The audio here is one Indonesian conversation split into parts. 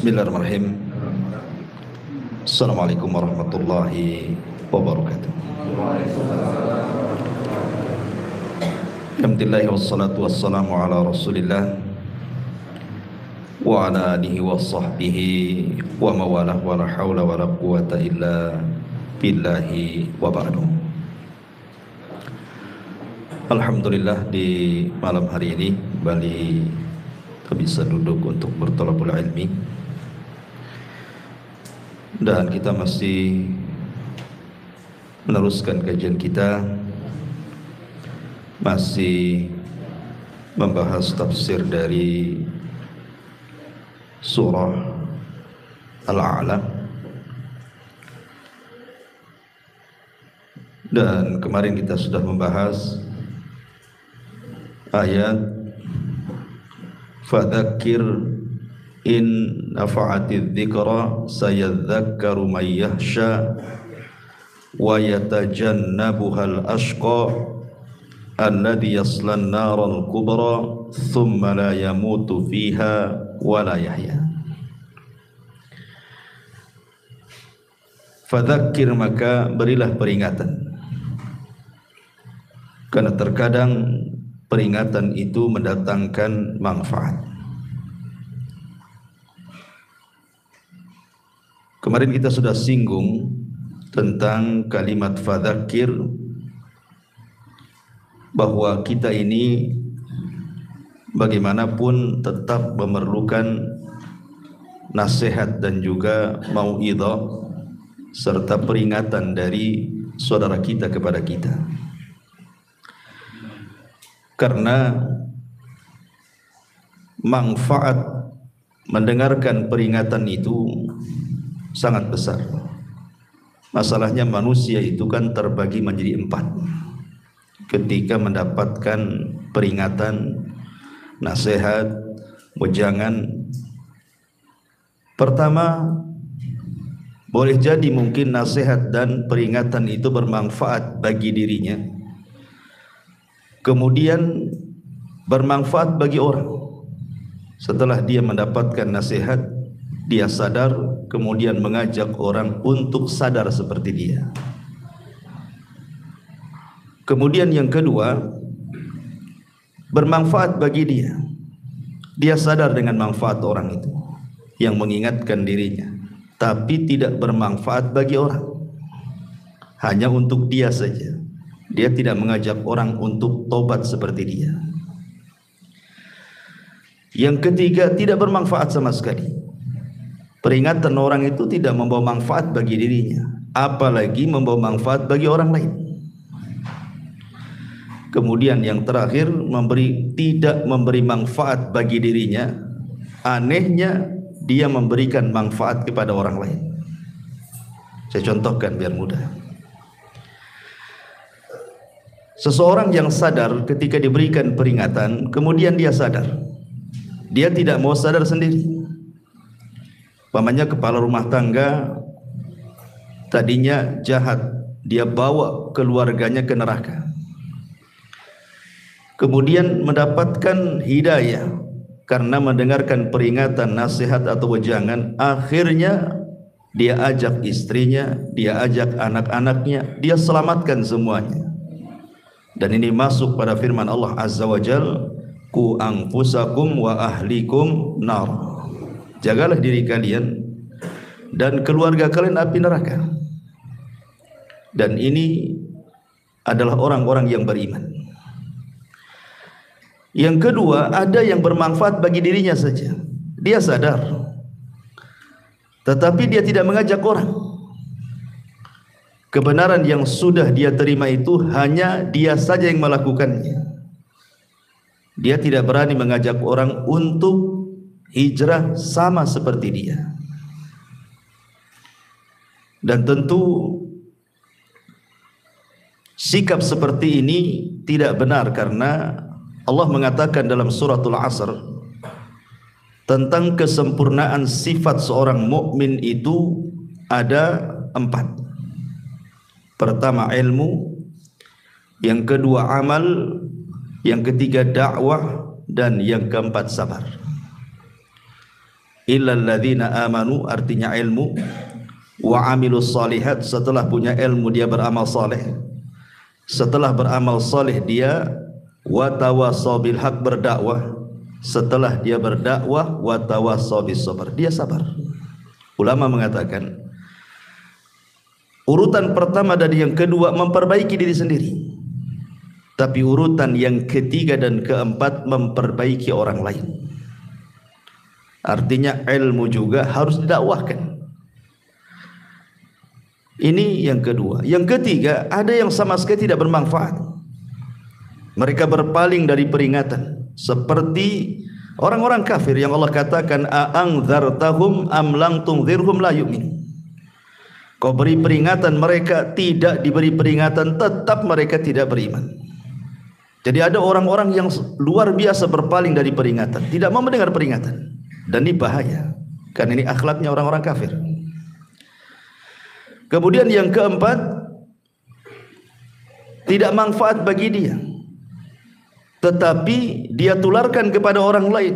Bismillahirrahmanirrahim. Assalamualaikum warahmatullahi wabarakatuh. Alhamdulillah wassalatu wassalamu ala Rasulillah wa ala alihi wa sahbihi wa mawalah wa la hawla wa la quwata illa billahi wa ba'du. Alhamdulillah di malam hari ini kembali kita bisa duduk untuk berthalabul ilmi, dan kita masih meneruskan kajian kita, masih membahas tafsir dari surah Al-A'la. Dan kemarin kita sudah membahas ayat fadzakir in nafa'atiz dzikra sayadzakkaru may yakhsha wa yatajannabuhal ashqa alladhi yaslan naral kubra thumma la yamutu fiha wa la yahya. Fadzakir, maka berilah peringatan, karena terkadang peringatan itu mendatangkan manfaat. Kemarin kita sudah singgung tentang kalimat fadzakir, bahwa kita ini bagaimanapun tetap memerlukan nasihat dan juga mau'idhah serta peringatan dari saudara kita kepada kita. Karena manfaat mendengarkan peringatan itu sangat besar. Masalahnya manusia itu kan terbagi menjadi 4 ketika mendapatkan peringatan, nasihat, wejangan. Pertama, boleh jadi mungkin nasihat dan peringatan itu bermanfaat bagi dirinya, kemudian bermanfaat bagi orang. Setelah dia mendapatkan nasihat, dia sadar, kemudian mengajak orang untuk sadar seperti dia. Kemudian yang kedua, bermanfaat bagi dia. Dia sadar dengan manfaat orang itu yang mengingatkan dirinya, tapi tidak bermanfaat bagi orang, hanya untuk dia saja. Dia tidak mengajak orang untuk tobat seperti dia. Yang ketiga, tidak bermanfaat sama sekali. Peringatan orang itu tidak membawa manfaat bagi dirinya, apalagi membawa manfaat bagi orang lain. Kemudian yang terakhir, tidak memberi manfaat bagi dirinya. Anehnya, dia memberikan manfaat kepada orang lain. Saya contohkan biar mudah. Seseorang yang sadar ketika diberikan peringatan, kemudian dia sadar, dia tidak mau sadar sendiri. Umpamanya kepala rumah tangga tadinya jahat, dia bawa keluarganya ke neraka, kemudian mendapatkan hidayah karena mendengarkan peringatan, nasihat atau wejangan. Akhirnya dia ajak istrinya, dia ajak anak-anaknya, dia selamatkan semuanya. Dan ini masuk pada firman Allah Azza wa Jalla, ku anfusakum wa ahlikum nar. Jagalah diri kalian dan keluarga kalian api neraka. Dan ini adalah orang-orang yang beriman. Yang kedua, ada yang bermanfaat bagi dirinya saja. Dia sadar, tetapi dia tidak mengajak orang. Kebenaran yang sudah dia terima itu hanya dia saja yang melakukannya. Dia tidak berani mengajak orang untuk hijrah sama seperti dia. Dan tentu sikap seperti ini tidak benar, karena Allah mengatakan dalam suratul Asr tentang kesempurnaan sifat seorang mukmin itu ada 4. Pertama ilmu, yang kedua amal, yang ketiga dakwah, dan yang keempat sabar. illal ladzina amanu artinya ilmu, wa amilus shalihat setelah punya ilmu dia beramal saleh, setelah beramal saleh dia wa tawassaw bil haq berdakwah, setelah dia berdakwah wa tawassaw bis sabr dia sabar. Ulama mengatakan urutan pertama dan yang kedua memperbaiki diri sendiri, tapi urutan yang ketiga dan keempat memperbaiki orang lain. Artinya ilmu juga harus didakwahkan. Ini yang kedua. Yang ketiga, ada yang sama sekali tidak bermanfaat. Mereka berpaling dari peringatan, seperti orang-orang kafir yang Allah katakan a'angzartahum am lam tunzirhum la yu'min. Kau beri peringatan, mereka tidak diberi peringatan, tetap mereka tidak beriman. Jadi ada orang-orang yang luar biasa berpaling dari peringatan, tidak mau mendengar peringatan, dan ini bahaya karena ini akhlaknya orang-orang kafir. Kemudian yang keempat, tidak manfaat bagi dia, tetapi dia tularkan kepada orang lain.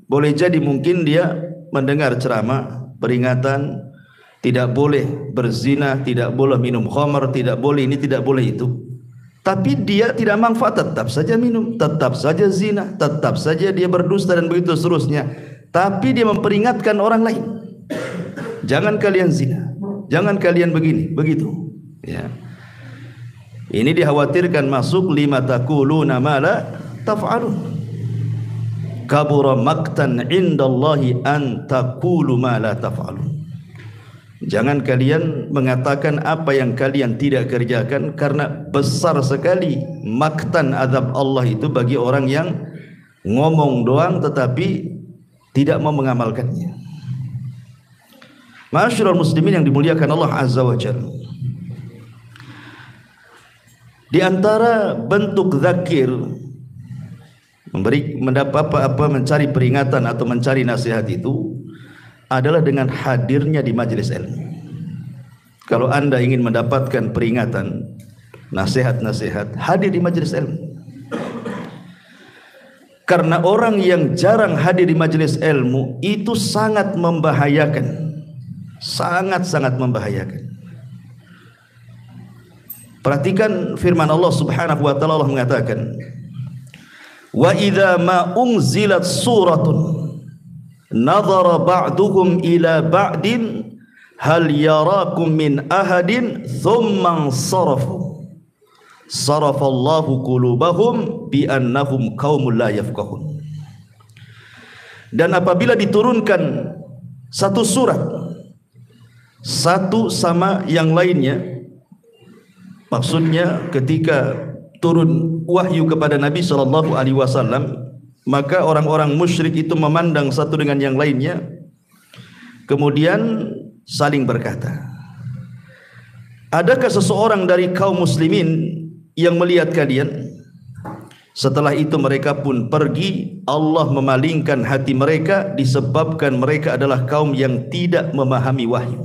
Boleh jadi mungkin dia mendengar ceramah, peringatan, tidak boleh berzina, tidak boleh minum khamar, tidak boleh ini, tidak boleh itu. Tapi dia tidak manfaat, tetap saja minum, tetap saja zina, tetap saja dia berdusta dan begitu seterusnya. Tapi dia memperingatkan orang lain, jangan kalian zina, jangan kalian begini, begitu. Ya. Ini dikhawatirkan masuk lima taquluna ma la taf'alun. Kabura maqtan indallahi an taqulu ma la taf'alun. Jangan kalian mengatakan apa yang kalian tidak kerjakan, karena besar sekali maktan azab Allah itu bagi orang yang ngomong doang tetapi tidak mau mengamalkannya. Ma'asyiral muslimin yang dimuliakan Allah Azza wa Jalla, di antara bentuk zakir mencari peringatan atau mencari nasihat itu adalah dengan hadirnya di majelis ilmu. Kalau Anda ingin mendapatkan peringatan, nasihat-nasihat, hadir di majelis ilmu. Karena orang yang jarang hadir di majelis ilmu itu sangat membahayakan, sangat-sangat membahayakan. Perhatikan firman Allah Subhanahu wa taala, Allah mengatakan, "Wa idza ma unzilat suratun nadhara ba'duhum ila ba'din hal yarakum min ahadin thumma sarafu sarafallahu qulubahum bi annahum qaumul la yafqahun." Dan apabila diturunkan satu surat, satu sama yang lainnya, maksudnya ketika turun wahyu kepada Nabi sallallahu alaihi wasallam, maka orang-orang musyrik itu memandang satu dengan yang lainnya, kemudian saling berkata, adakah seseorang dari kaum muslimin yang melihat kalian? Setelah itu mereka pun pergi. Allah memalingkan hati mereka disebabkan mereka adalah kaum yang tidak memahami wahyu.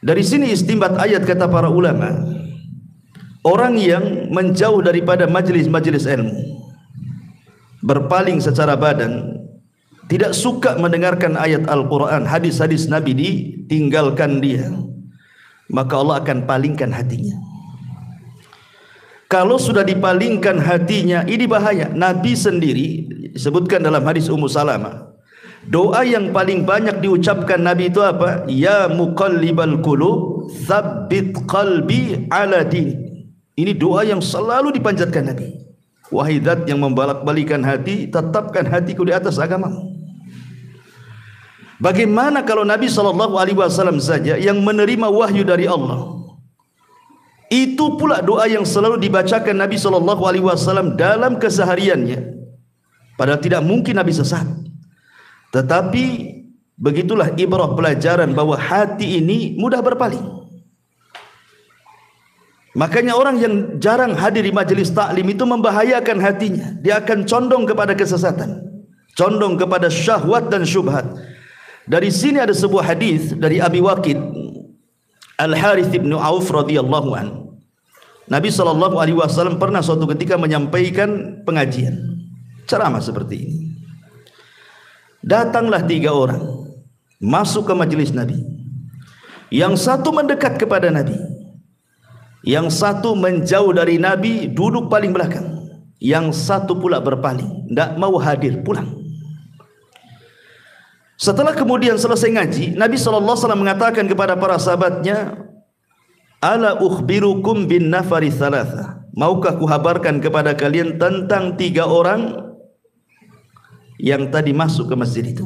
Dari sini istinbat ayat, kata para ulama, orang yang menjauh daripada majelis-majelis ilmu, berpaling secara badan, tidak suka mendengarkan ayat Al-Quran, hadis-hadis Nabi, ditinggalkan dia, maka Allah akan palingkan hatinya. Kalau sudah dipalingkan hatinya, ini bahaya. Nabi sendiri disebutkan dalam hadis Ummu Salamah, doa yang paling banyak diucapkan Nabi itu apa? Ya muqallibal qulub, tsabbit qalbi ala din. Ini doa yang selalu dipanjatkan Nabi. Wahai zat yang membolak-balikan hati, tetapkan hatiku di atas agama. Bagaimana kalau Nabi SAW saja yang menerima wahyu dari Allah? Itu pula doa yang selalu dibacakan Nabi SAW dalam kesehariannya. Padahal tidak mungkin Nabi sesat. Tetapi begitulah ibrah, pelajaran bahwa hati ini mudah berpaling. Makanya orang yang jarang hadir di majelis taklim itu membahayakan hatinya. Dia akan condong kepada kesesatan, condong kepada syahwat dan syubhat. Dari sini ada sebuah hadis dari Abi Waqid Al-Harith ibn Auf radhiyallahu anhu. Nabi SAW pernah suatu ketika menyampaikan pengajian, ceramah seperti ini. Datanglah 3 orang masuk ke majelis Nabi. Yang satu mendekat kepada Nabi, yang satu menjauh dari Nabi, duduk paling belakang, yang satu pula berpaling, tidak mau hadir, pulang. Setelah kemudian selesai ngaji, Nabi SAW mengatakan kepada para sahabatnya, ala ukhbirukum bin nafari thalatha, maukah kuhabarkan kepada kalian tentang 3 orang yang tadi masuk ke masjid itu.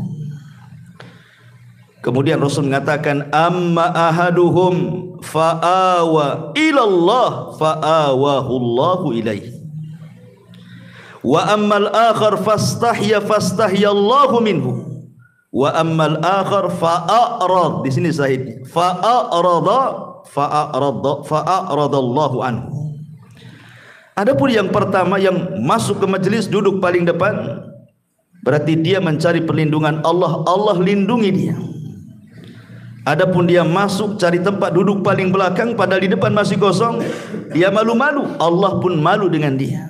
Kemudian Rasul mengatakan, amma ahaduhum fa'awa ilallah fa'awahullahu ilaihi, wa ammal akhar fastahyallahu minhu, wa ammal akhar fa'arad, di sini sahihnya, fa'aradallahu anhu. Adapun yang pertama yang masuk ke majelis duduk paling depan, berarti dia mencari perlindungan Allah, Allah lindungi dia. Adapun dia masuk cari tempat duduk paling belakang, padahal di depan masih kosong, dia malu-malu, Allah pun malu dengan dia.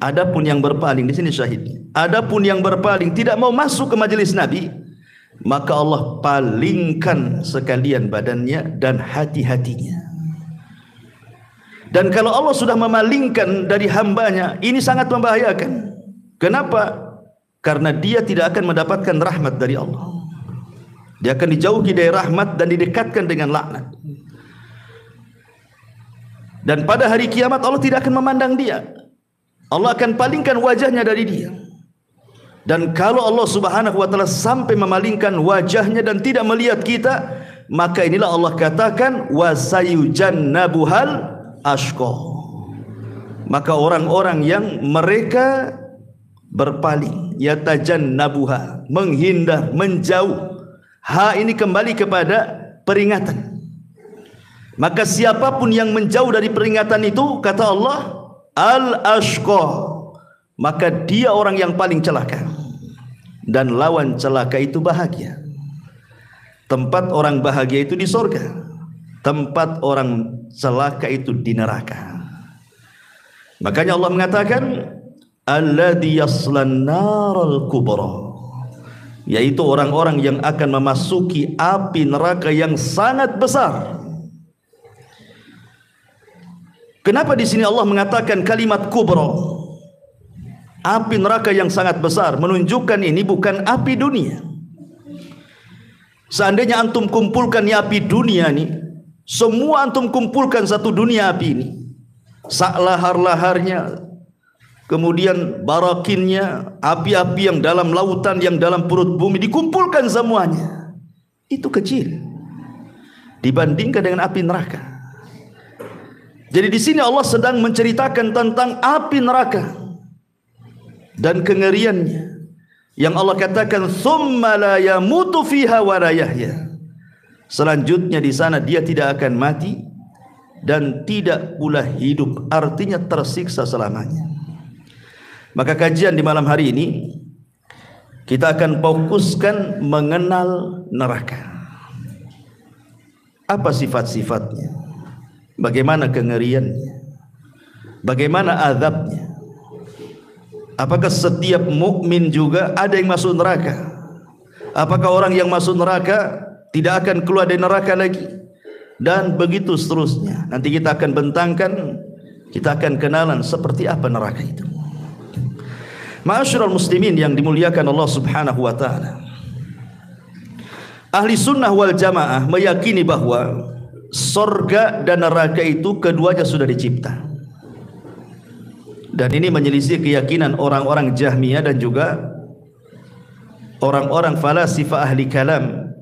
Adapun yang berpaling, di sini syahidnya, adapun yang berpaling tidak mau masuk ke majelis Nabi, maka Allah palingkan sekalian badannya dan hati-hatinya. Dan kalau Allah sudah memalingkan dari hambanya, ini sangat membahayakan. Kenapa? Karena dia tidak akan mendapatkan rahmat dari Allah. Dia akan dijauhi dari rahmat dan didekatkan dengan laknat. Dan pada hari kiamat Allah tidak akan memandang dia. Allah akan palingkan wajahnya dari dia. Dan kalau Allah Subhanahu wa taala sampai memalingkan wajahnya dan tidak melihat kita, maka inilah Allah katakan wasayujannabuhal ashqa. Maka orang-orang yang mereka berpaling, yatajannabuha, menghindar, menjauh. Ha ini kembali kepada peringatan. Maka siapapun yang menjauh dari peringatan itu, kata Allah, al-ashqa, maka dia orang yang paling celaka. Dan lawan celaka itu bahagia. Tempat orang bahagia itu di surga, tempat orang celaka itu di neraka. Makanya Allah mengatakan, alladzi yaslan naral kubra, yaitu orang-orang yang akan memasuki api neraka yang sangat besar. Kenapa di sini Allah mengatakan kalimat kubra, api neraka yang sangat besar? Menunjukkan ini bukan api dunia. Seandainya antum kumpulkan api dunia ini, semua antum kumpulkan satu dunia api ini, sak lahar-laharnya, kemudian barakinnya, api-api yang dalam lautan, yang dalam perut bumi, dikumpulkan semuanya, itu kecil dibandingkan dengan api neraka. Jadi di sini Allah sedang menceritakan tentang api neraka dan kengeriannya, yang Allah katakan tsumma la yamutu fiha wa la yahya. Selanjutnya di sana dia tidak akan mati dan tidak pula hidup, artinya tersiksa selamanya. Maka kajian di malam hari ini kita akan fokuskan mengenal neraka. Apa sifat-sifatnya? Bagaimana kengeriannya? Bagaimana azabnya? Apakah setiap mukmin juga ada yang masuk neraka? Apakah orang yang masuk neraka tidak akan keluar dari neraka lagi? Dan begitu seterusnya. Nanti kita akan bentangkan, kita akan kenalan seperti apa neraka itu. Ma'asyiral muslimin yang dimuliakan Allah Subhanahu wa taala. Ahli sunnah wal jamaah meyakini bahwa surga dan neraka itu keduanya sudah dicipta. Dan ini menyelisih keyakinan orang-orang Jahmiyah dan juga orang-orang falasifah ahli kalam,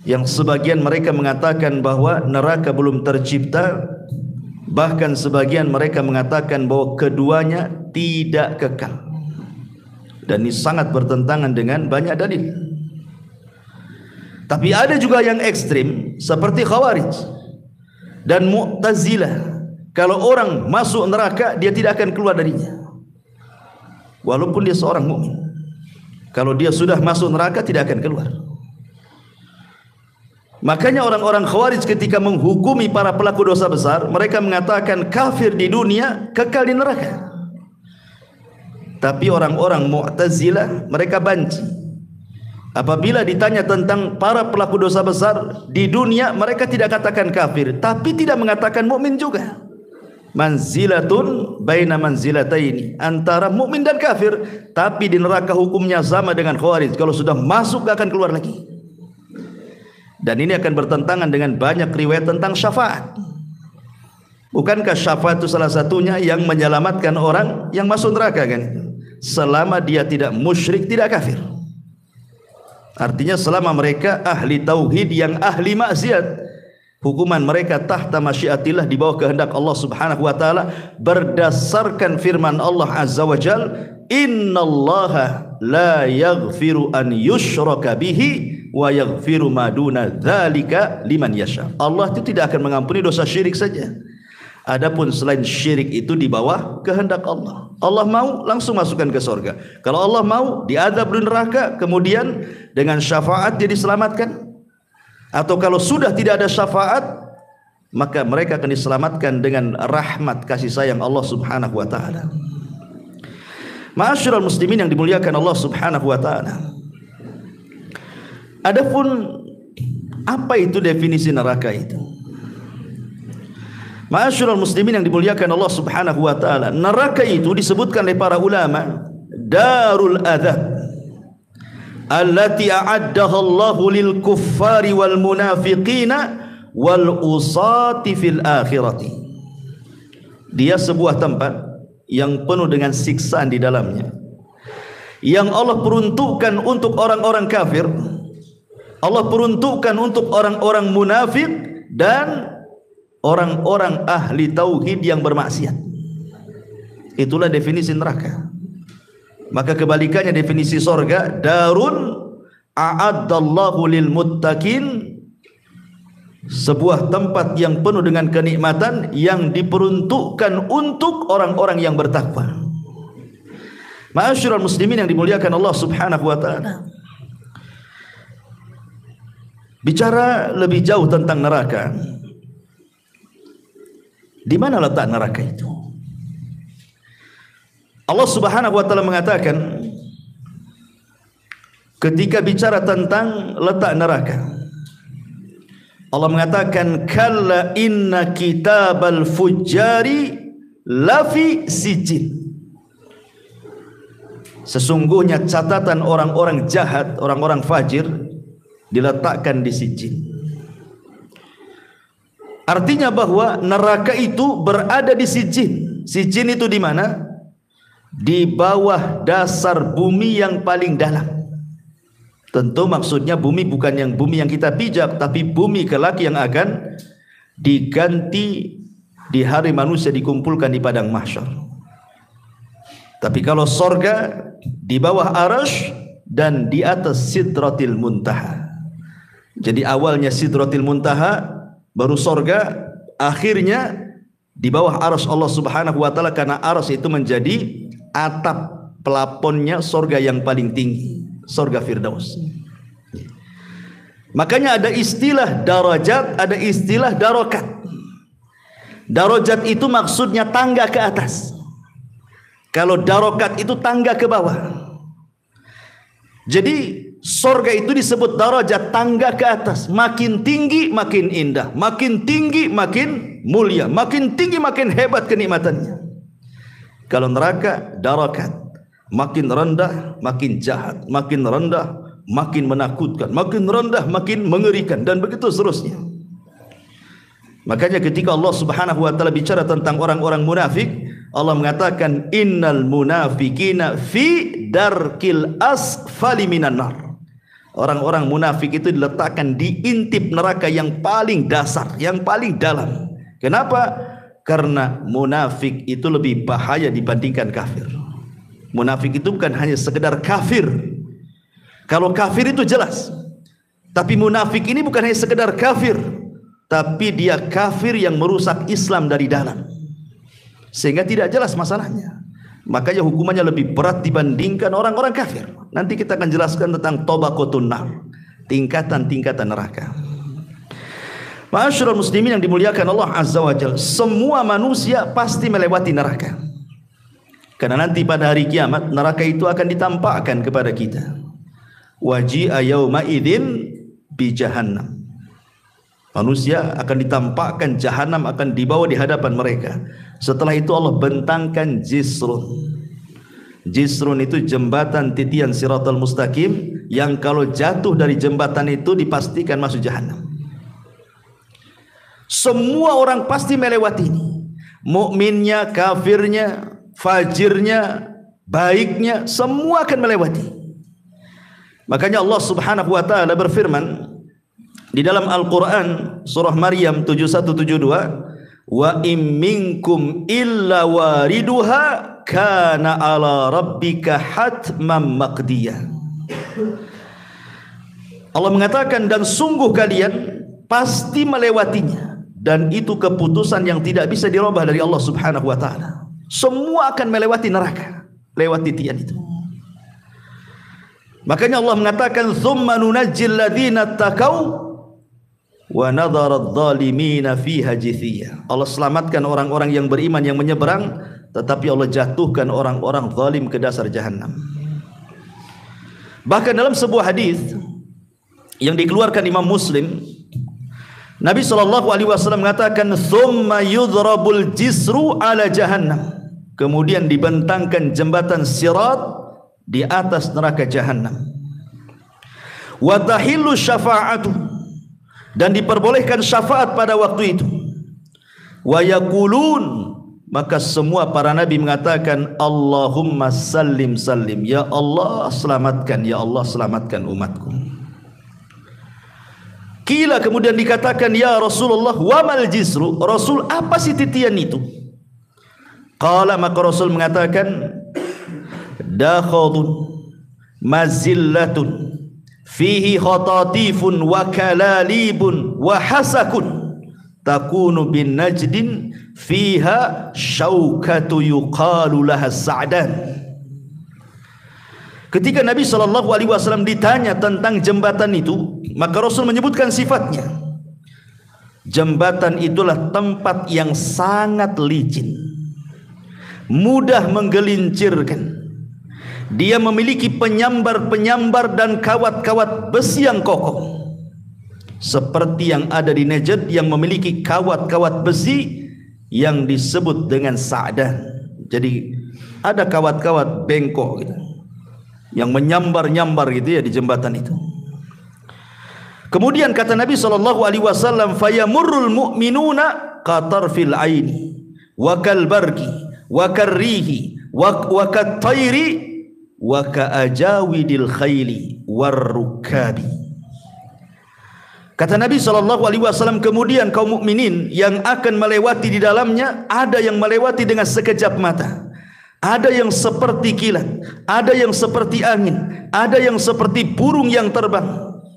yang sebagian mereka mengatakan bahwa neraka belum tercipta. Bahkan sebagian mereka mengatakan bahwa keduanya tidak kekal. Dan ini sangat bertentangan dengan banyak dalil. Tapi ada juga yang ekstrim seperti Khawarij dan Mu'tazilah. Kalau orang masuk neraka, dia tidak akan keluar darinya, walaupun dia seorang mukmin. Kalau dia sudah masuk neraka, tidak akan keluar. Makanya orang-orang Khawarij ketika menghukumi para pelaku dosa besar, mereka mengatakan kafir di dunia, kekal di neraka. Tapi orang-orang Mu'tazilah mereka banci, Apabila ditanya tentang para pelaku dosa besar di dunia, mereka tidak katakan kafir, tapi tidak mengatakan mukmin juga. Manzilatun baina manzilataini, antara mukmin dan kafir, tapi di neraka hukumnya sama dengan Khawarij. Kalau sudah masuk gak akan keluar lagi. Dan ini akan bertentangan dengan banyak riwayat tentang syafaat. Bukankah syafaat itu salah satunya yang menyelamatkan orang yang masuk neraka kan? Selama dia tidak musyrik, tidak kafir. Artinya selama mereka ahli tauhid yang ahli maksiat, hukuman mereka tahta masyiatillah, di bawah kehendak Allah Subhanahu wa taala, berdasarkan firman Allah Azza wa Jal, innallaha la yaghfiru an yushraka bihi wa yaghfiru ma duna dzalika liman yasha. Allah itu tidak akan mengampuni dosa syirik saja. Adapun selain syirik itu di bawah kehendak Allah. Allah mau langsung masukkan ke surga. Kalau Allah mau diadab di neraka, kemudian dengan syafaat dia diselamatkan. Atau kalau sudah tidak ada syafaat, maka mereka akan diselamatkan dengan rahmat kasih sayang Allah Subhanahu wa taala. Ma'asyiral muslimin yang dimuliakan Allah Subhanahu wa taala. Adapun apa itu definisi neraka itu? Ma'asyiral muslimin yang dimuliakan Allah Subhanahu wa taala, neraka itu disebutkan oleh para ulama darul adzab allati a'addaha Allahu lil kuffari wal munafiqina wal usati fil akhirati. Dia sebuah tempat yang penuh dengan siksaan di dalamnya, yang Allah peruntukkan untuk orang-orang kafir, Allah peruntukkan untuk orang-orang munafik dan orang-orang ahli tauhid yang bermaksiat. Itulah definisi neraka. Maka kebalikannya definisi sorga, darun a'addallahu lil muttaqin, sebuah tempat yang penuh dengan kenikmatan yang diperuntukkan untuk orang-orang yang bertakwa. Ma'asyiral muslimin yang dimuliakan Allah Subhanahu wa taala. Bicara lebih jauh tentang neraka, di mana letak neraka itu? Allah Subhanahu wa taala mengatakan ketika bicara tentang letak neraka, Allah mengatakan kalla inna kitabal fujjari lafi sijin. Sesungguhnya catatan orang-orang jahat, orang-orang fajir diletakkan di sijin. Artinya bahwa neraka itu berada di sijin. Sijin itu di mana? Di bawah dasar bumi yang paling dalam. Tentu maksudnya bumi bukan yang bumi yang kita pijak, tapi bumi kelak yang akan diganti di hari manusia dikumpulkan di padang mahsyar. Tapi kalau sorga di bawah arasy dan di atas sidratil muntaha. Jadi awalnya sidratil muntaha, baru sorga, akhirnya di bawah arsy Allah Subhanahu wa taala, karena arsy itu menjadi atap pelaponnya sorga yang paling tinggi, sorga Firdaus. Makanya ada istilah darajat, ada istilah darokat. Darajat itu maksudnya tangga ke atas. Kalau darokat itu tangga ke bawah. Jadi sorga itu disebut darajat, tangga ke atas. Makin tinggi makin indah, makin tinggi makin mulia, makin tinggi makin hebat kenikmatannya. Kalau neraka darakat, makin rendah makin jahat, makin rendah makin menakutkan, makin rendah makin mengerikan, dan begitu seterusnya. Makanya ketika Allah Subhanahu wa taala bicara tentang orang-orang munafik, Allah mengatakan innal munafiqina fi darkil asfali minan nar. Orang-orang munafik itu diletakkan di intip neraka yang paling dasar, yang paling dalam. Kenapa? Karena munafik itu lebih bahaya dibandingkan kafir. Munafik itu bukan hanya sekedar kafir. Kalau kafir itu jelas. Tapi munafik ini bukan hanya sekedar kafir, tapi dia kafir yang merusak Islam dari dalam. Sehingga tidak jelas masalahnya. Makanya hukumannya lebih berat dibandingkan orang-orang kafir. Nanti kita akan jelaskan tentang tabaqatun nar, tingkatan-tingkatan neraka. Ma'asyiral muslimin yang dimuliakan Allah Azza wa Jalla, semua manusia pasti melewati neraka. Karena nanti pada hari kiamat neraka itu akan ditampakkan kepada kita. waji'a yauma idzin bi jahannam. Manusia akan ditampakkan jahanam, akan dibawa di hadapan mereka. Setelah itu Allah bentangkan jisrun. Jisrun itu jembatan titian siratal mustaqim, yang kalau jatuh dari jembatan itu dipastikan masuk jahanam. Semua orang pasti melewati ini. Mukminnya, kafirnya, fajirnya, baiknya, semua akan melewati. Makanya Allah Subhanahu wa taala berfirman di dalam Al-Qur'an surah Maryam 7172, wa im minkum illa wariduha kana ala rabbika hatman maqdiyah. Allah mengatakan, dan sungguh kalian pasti melewatinya, dan itu keputusan yang tidak bisa dirubah dari Allah Subhanahu wa taala. Semua akan melewati neraka, lewat titian itu. Makanya Allah mengatakan, tsumma nunajjil ladzina taqau wa nadhara adh-dhalimina fiha jithiya. Allah selamatkan orang-orang yang beriman yang menyeberang, tetapi Allah jatuhkan orang-orang zalim ke dasar jahanam. Bahkan dalam sebuah hadis yang dikeluarkan Imam Muslim, Nabi SAW mengatakan, "Tsumma yudhrabul jisru ala jahannam." Kemudian dibentangkan jembatan sirat di atas neraka jahanam. Wa tahillu syafa'atu, dan diperbolehkan syafaat pada waktu itu. Wa yaqulun, maka semua para nabi mengatakan, Allahumma sallim sallim, ya Allah selamatkan, ya Allah selamatkan umatku. Kila, kemudian dikatakan, ya Rasulullah, wa mal jisru, Rasul apa sih titian itu? Qala, maka Rasul mengatakan, dakhadun mazillatun fihi khatatifun wa kalalibun wa hasakun takunu bin najdin fiha syaukatu yuqalu laha sa'dan. Ketika Nabi SAW ditanya tentang jembatan itu, maka Rasul menyebutkan sifatnya. Jembatan itulah tempat yang sangat licin, mudah menggelincirkan. Dia memiliki penyambar-penyambar dan kawat-kawat besi yang kokoh, seperti yang ada di Najd yang memiliki kawat-kawat besi yang disebut dengan sa'dan. Jadi ada kawat-kawat bengkok gitu, yang menyambar-nyambar gitu ya di jembatan itu. Kemudian kata Nabi SAW, fayamurrul mu'minuna qatarfil aini wa kalbarki wa karrihi wa kattairi wa ka'ajawidil khayli warrukabi. Kata Nabi SAW, kemudian kaum mukminin yang akan melewati di dalamnya, ada yang melewati dengan sekejap mata, ada yang seperti kilat, ada yang seperti angin, ada yang seperti burung yang terbang,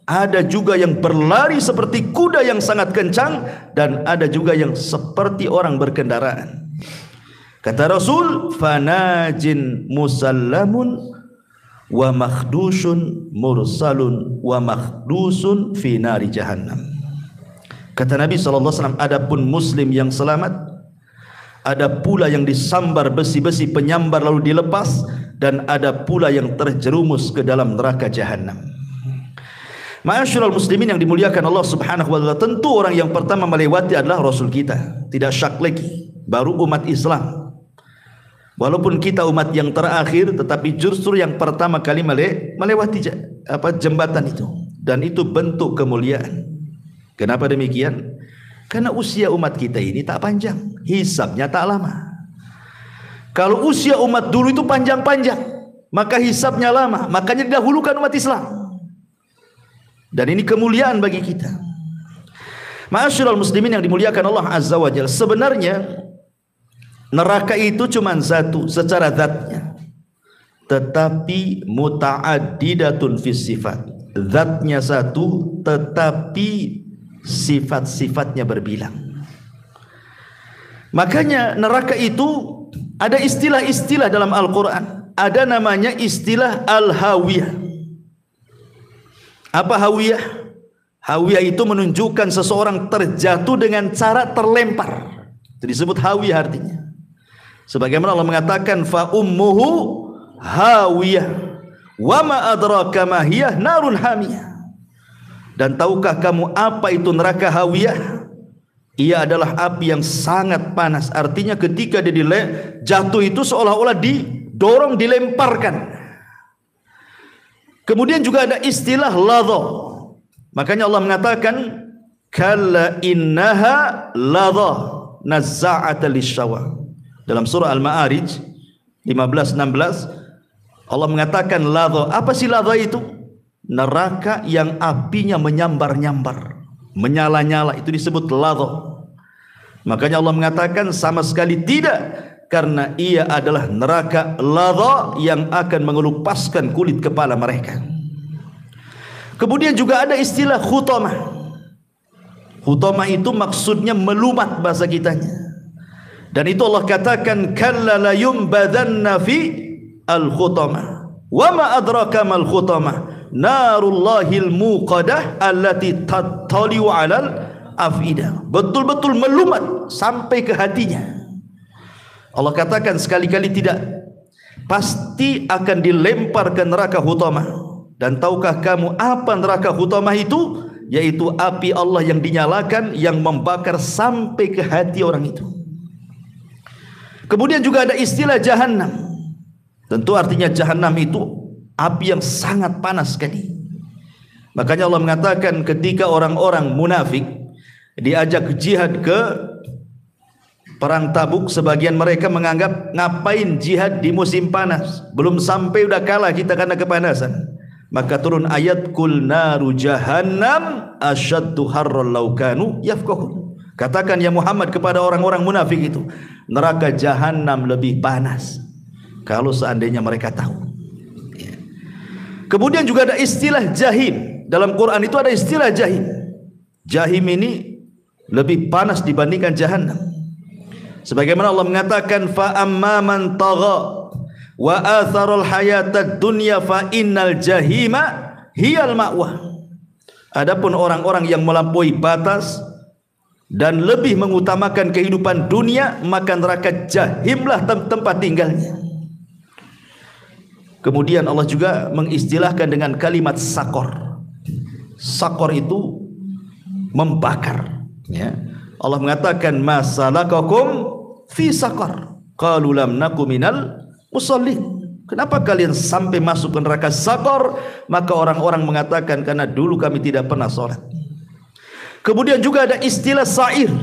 ada juga yang berlari seperti kuda yang sangat kencang, dan ada juga yang seperti orang berkendaraan. Kata Rasul, fanajin musallamun wa makhdusun mursalun wa makhdusun fi nari jahannam. Kata Nabi SAW, adapun muslim yang selamat, ada pula yang disambar besi-besi penyambar lalu dilepas, dan ada pula yang terjerumus ke dalam neraka jahannam. Ma'asyiral muslimin yang dimuliakan Allah Subhanahu wa taala, tentu orang yang pertama melewati adalah Rasul kita, tidak syak lagi, baru umat Islam. Walaupun kita umat yang terakhir, tetapi justru yang pertama kali melewati jembatan itu, dan itu bentuk kemuliaan. Kenapa demikian? Karena usia umat kita ini tak panjang, hisabnya tak lama. Kalau usia umat dulu itu panjang-panjang, maka hisabnya lama, makanya didahulukan umat Islam. Dan ini kemuliaan bagi kita. Ma'asyiral muslimin yang dimuliakan Allah Azza wa Jalla, sebenarnya neraka itu cuma satu secara zatnya, tetapi muta'addidatun fis sifat. Zatnya satu, tetapi sifat-sifatnya berbilang. Makanya neraka itu ada istilah-istilah dalam Al-Quran. Ada namanya istilah al-hawiyah. Apa hawiyah? Hawiyah itu menunjukkan seseorang terjatuh dengan cara terlempar. Itu disebut hawiyah artinya. Sebagaimana Allah mengatakan, fa ummuhu hawiyah Wa ma adraka ma hiya narun hamiyah. Dan tahukah kamu apa itu neraka hawiyah? Ia adalah api yang sangat panas. Artinya ketika dia jatuh itu seolah-olah didorong, dilemparkan. Kemudian juga ada istilah ladha. Makanya Allah mengatakan kalla innaha ladha nazza'atan lisyawa. Dalam surah Al-Ma'arij 15-16 Allah mengatakan ladha. Apa sih ladha itu? Neraka yang apinya menyambar-nyambar, menyala-nyala, itu disebut ladha. Makanya Allah mengatakan sama sekali tidak, karena ia adalah neraka ladha yang akan mengelupaskan kulit kepala mereka. Kemudian juga ada istilah khutamah. Khutamah itu maksudnya melumat bahasa kitanya. Dan itu Allah katakan kalla la yumbadanna fi al-khutamah. Wa ma adraka mal khutamah? Narullahil muqadah allati tattali'u 'alal afidah. Betul-betul melumat sampai ke hatinya. Allah katakan sekali-kali tidak, pasti akan dilempar ke neraka hutamah. Dan tahukah kamu apa neraka hutamah itu? Yaitu api Allah yang dinyalakan, yang membakar sampai ke hati orang itu. Kemudian juga ada istilah jahannam. Tentu artinya jahannam itu api yang sangat panas sekali. Makanya Allah mengatakan ketika orang-orang munafik diajak jihad ke perang Tabuk, sebagian mereka menganggap ngapain jihad di musim panas, belum sampai udah kalah kita karena kepanasan. Maka turun ayat kul naru jahannam asyaddu harran law kanu yafqahun. Katakan ya Muhammad kepada orang-orang munafik itu, neraka jahannam lebih panas kalau seandainya mereka tahu. Kemudian juga ada istilah jahim. Dalam Quran itu ada istilah jahim. Jahim ini lebih panas dibandingkan jahannam. Sebagaimana Allah mengatakan fa amma man tagha wa atharal hayatad dunya fa innal jahima hiyal ma'wa. Adapun orang-orang yang melampaui batas dan lebih mengutamakan kehidupan dunia, maka neraka jahimlah tempat tinggalnya. Kemudian Allah juga mengistilahkan dengan kalimat sakor. Sakor itu membakar, ya. Allah mengatakan masalakakum fi sakor. Qalu lam naku minal musallin. Kenapa kalian sampai masuk ke neraka sakor? Maka orang-orang mengatakan karena dulu kami tidak pernah sholat. Kemudian juga ada istilah sa'ir.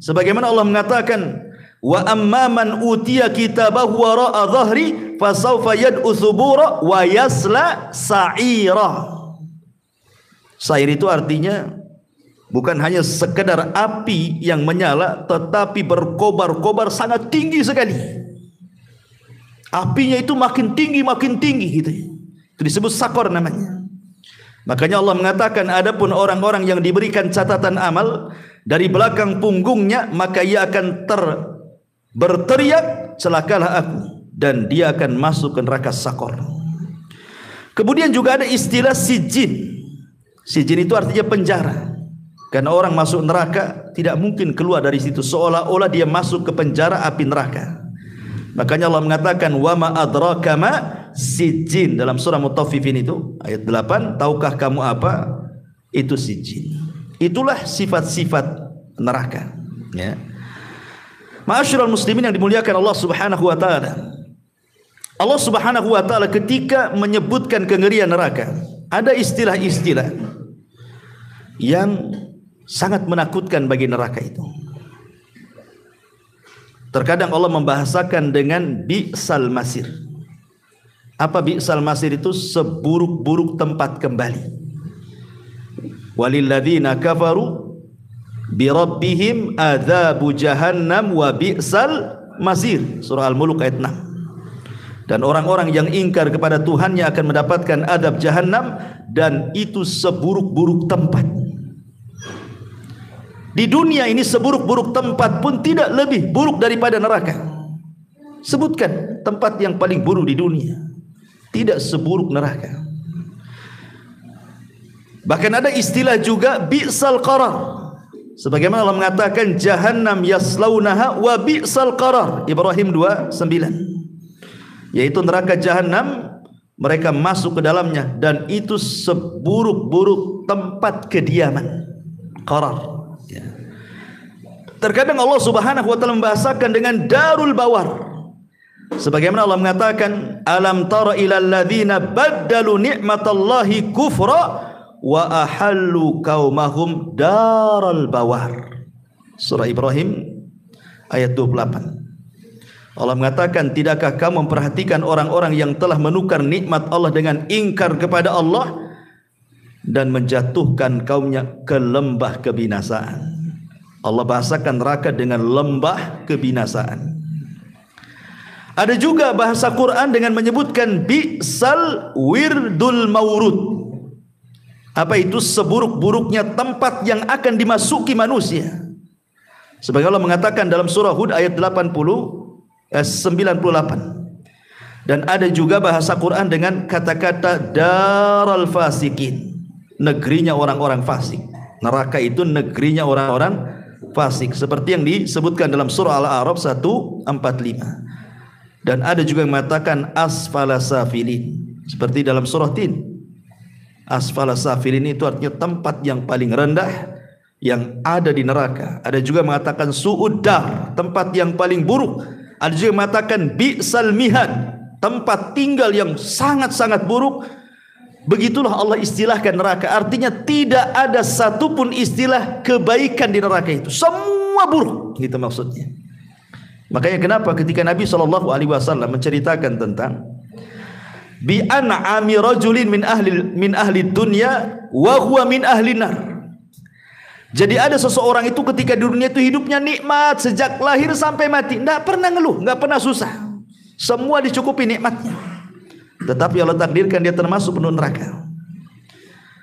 Sebagaimana Allah mengatakan wa amman utiya kitabahu wara'a dhahri fasawfa yad'u thubura wa yasla sa'ira. Sa'ir itu artinya bukan hanya sekedar api yang menyala, tetapi berkobar-kobar sangat tinggi sekali. Apinya itu makin tinggi gitu. Itu disebut sakor namanya. Makanya Allah mengatakan adapun orang-orang yang diberikan catatan amal dari belakang punggungnya, maka ia akan berteriak celakalah aku, dan dia akan masuk ke neraka sakor. Kemudian juga ada istilah sijin. Sijin itu artinya penjara. Karena orang masuk neraka tidak mungkin keluar dari situ, seolah-olah dia masuk ke penjara api neraka. Makanya Allah mengatakan wa ma adraka ma sijin dalam surah Mutaffifin itu ayat 8, tahukah kamu apa itu sijin? Itulah sifat-sifat neraka, ya. Ma'asyiral muslimin yang dimuliakan Allah Subhanahu wa taala. Allah Subhanahu wa taala ketika menyebutkan kengerian neraka, ada istilah-istilah yang sangat menakutkan bagi neraka itu. Terkadang Allah membahasakan dengan bi'sal masir. Apa bi'sal masir itu? Seburuk-buruk tempat kembali. Walilladzina kafaru birabbihim adzabu jahannam wa bi'sal masir. Surah Al-Mulk ayat 6. Dan orang-orang yang ingkar kepada Tuhannya akan mendapatkan adab jahannam, dan itu seburuk-buruk tempat. Di dunia ini seburuk-buruk tempat pun tidak lebih buruk daripada neraka. Sebutkan tempat yang paling buruk di dunia, tidak seburuk neraka. Bahkan ada istilah juga bi'sal qarar. Sebagaimana Allah mengatakan jahannam yaslaunaha wa bi'sal qarar, Ibrahim 29. Yaitu neraka jahannam mereka masuk ke dalamnya, dan itu seburuk-buruk tempat kediaman, qarar. Ya. Terkadang Allah Subhanahu wa taala membahasakan dengan darul bawar. Sebagaimana Allah mengatakan, alam tara ilal ladzina baddalu ni'matallahi kufra wa ahallu qaumahum daral bawar. Surah Ibrahim ayat 28. Allah mengatakan, tidakkah kamu memperhatikan orang-orang yang telah menukar nikmat Allah dengan ingkar kepada Allah dan menjatuhkan kaumnya ke lembah kebinasaan. Allah bahasakan neraka dengan lembah kebinasaan. Ada juga bahasa Quran dengan menyebutkan bi'sal wirdul maurud. Apa itu? Seburuk-buruknya tempat yang akan dimasuki manusia. Sebagai Allah mengatakan dalam surah Hud ayat 98. Dan ada juga bahasa Quran dengan kata-kata daral fasikin, negerinya orang-orang fasik. Neraka itu negerinya orang-orang fasik, seperti yang disebutkan dalam surah Al-A'raf 145. Dan ada juga yang mengatakan asfala safilin, seperti dalam surah Tin. Asfala safilin itu artinya tempat yang paling rendah yang ada di neraka. Ada juga mengatakan su'uddar, tempat yang paling buruk. Ada juga yang mengatakan bi'sal mihad, tempat tinggal yang sangat-sangat buruk. Begitulah Allah istilahkan neraka. Artinya tidak ada satupun istilah kebaikan di neraka itu, semua buruk, gitu maksudnya. Makanya kenapa ketika Nabi SAW menceritakan tentang bi an'ami rajulin min ahli dunya wa huwa min ahli nar. Jadi ada seseorang itu ketika di dunia itu hidupnya nikmat sejak lahir sampai mati, tidak pernah ngeluh, tidak pernah susah, semua dicukupi nikmatnya. Tetapi Allah takdirkan dia termasuk penuh neraka.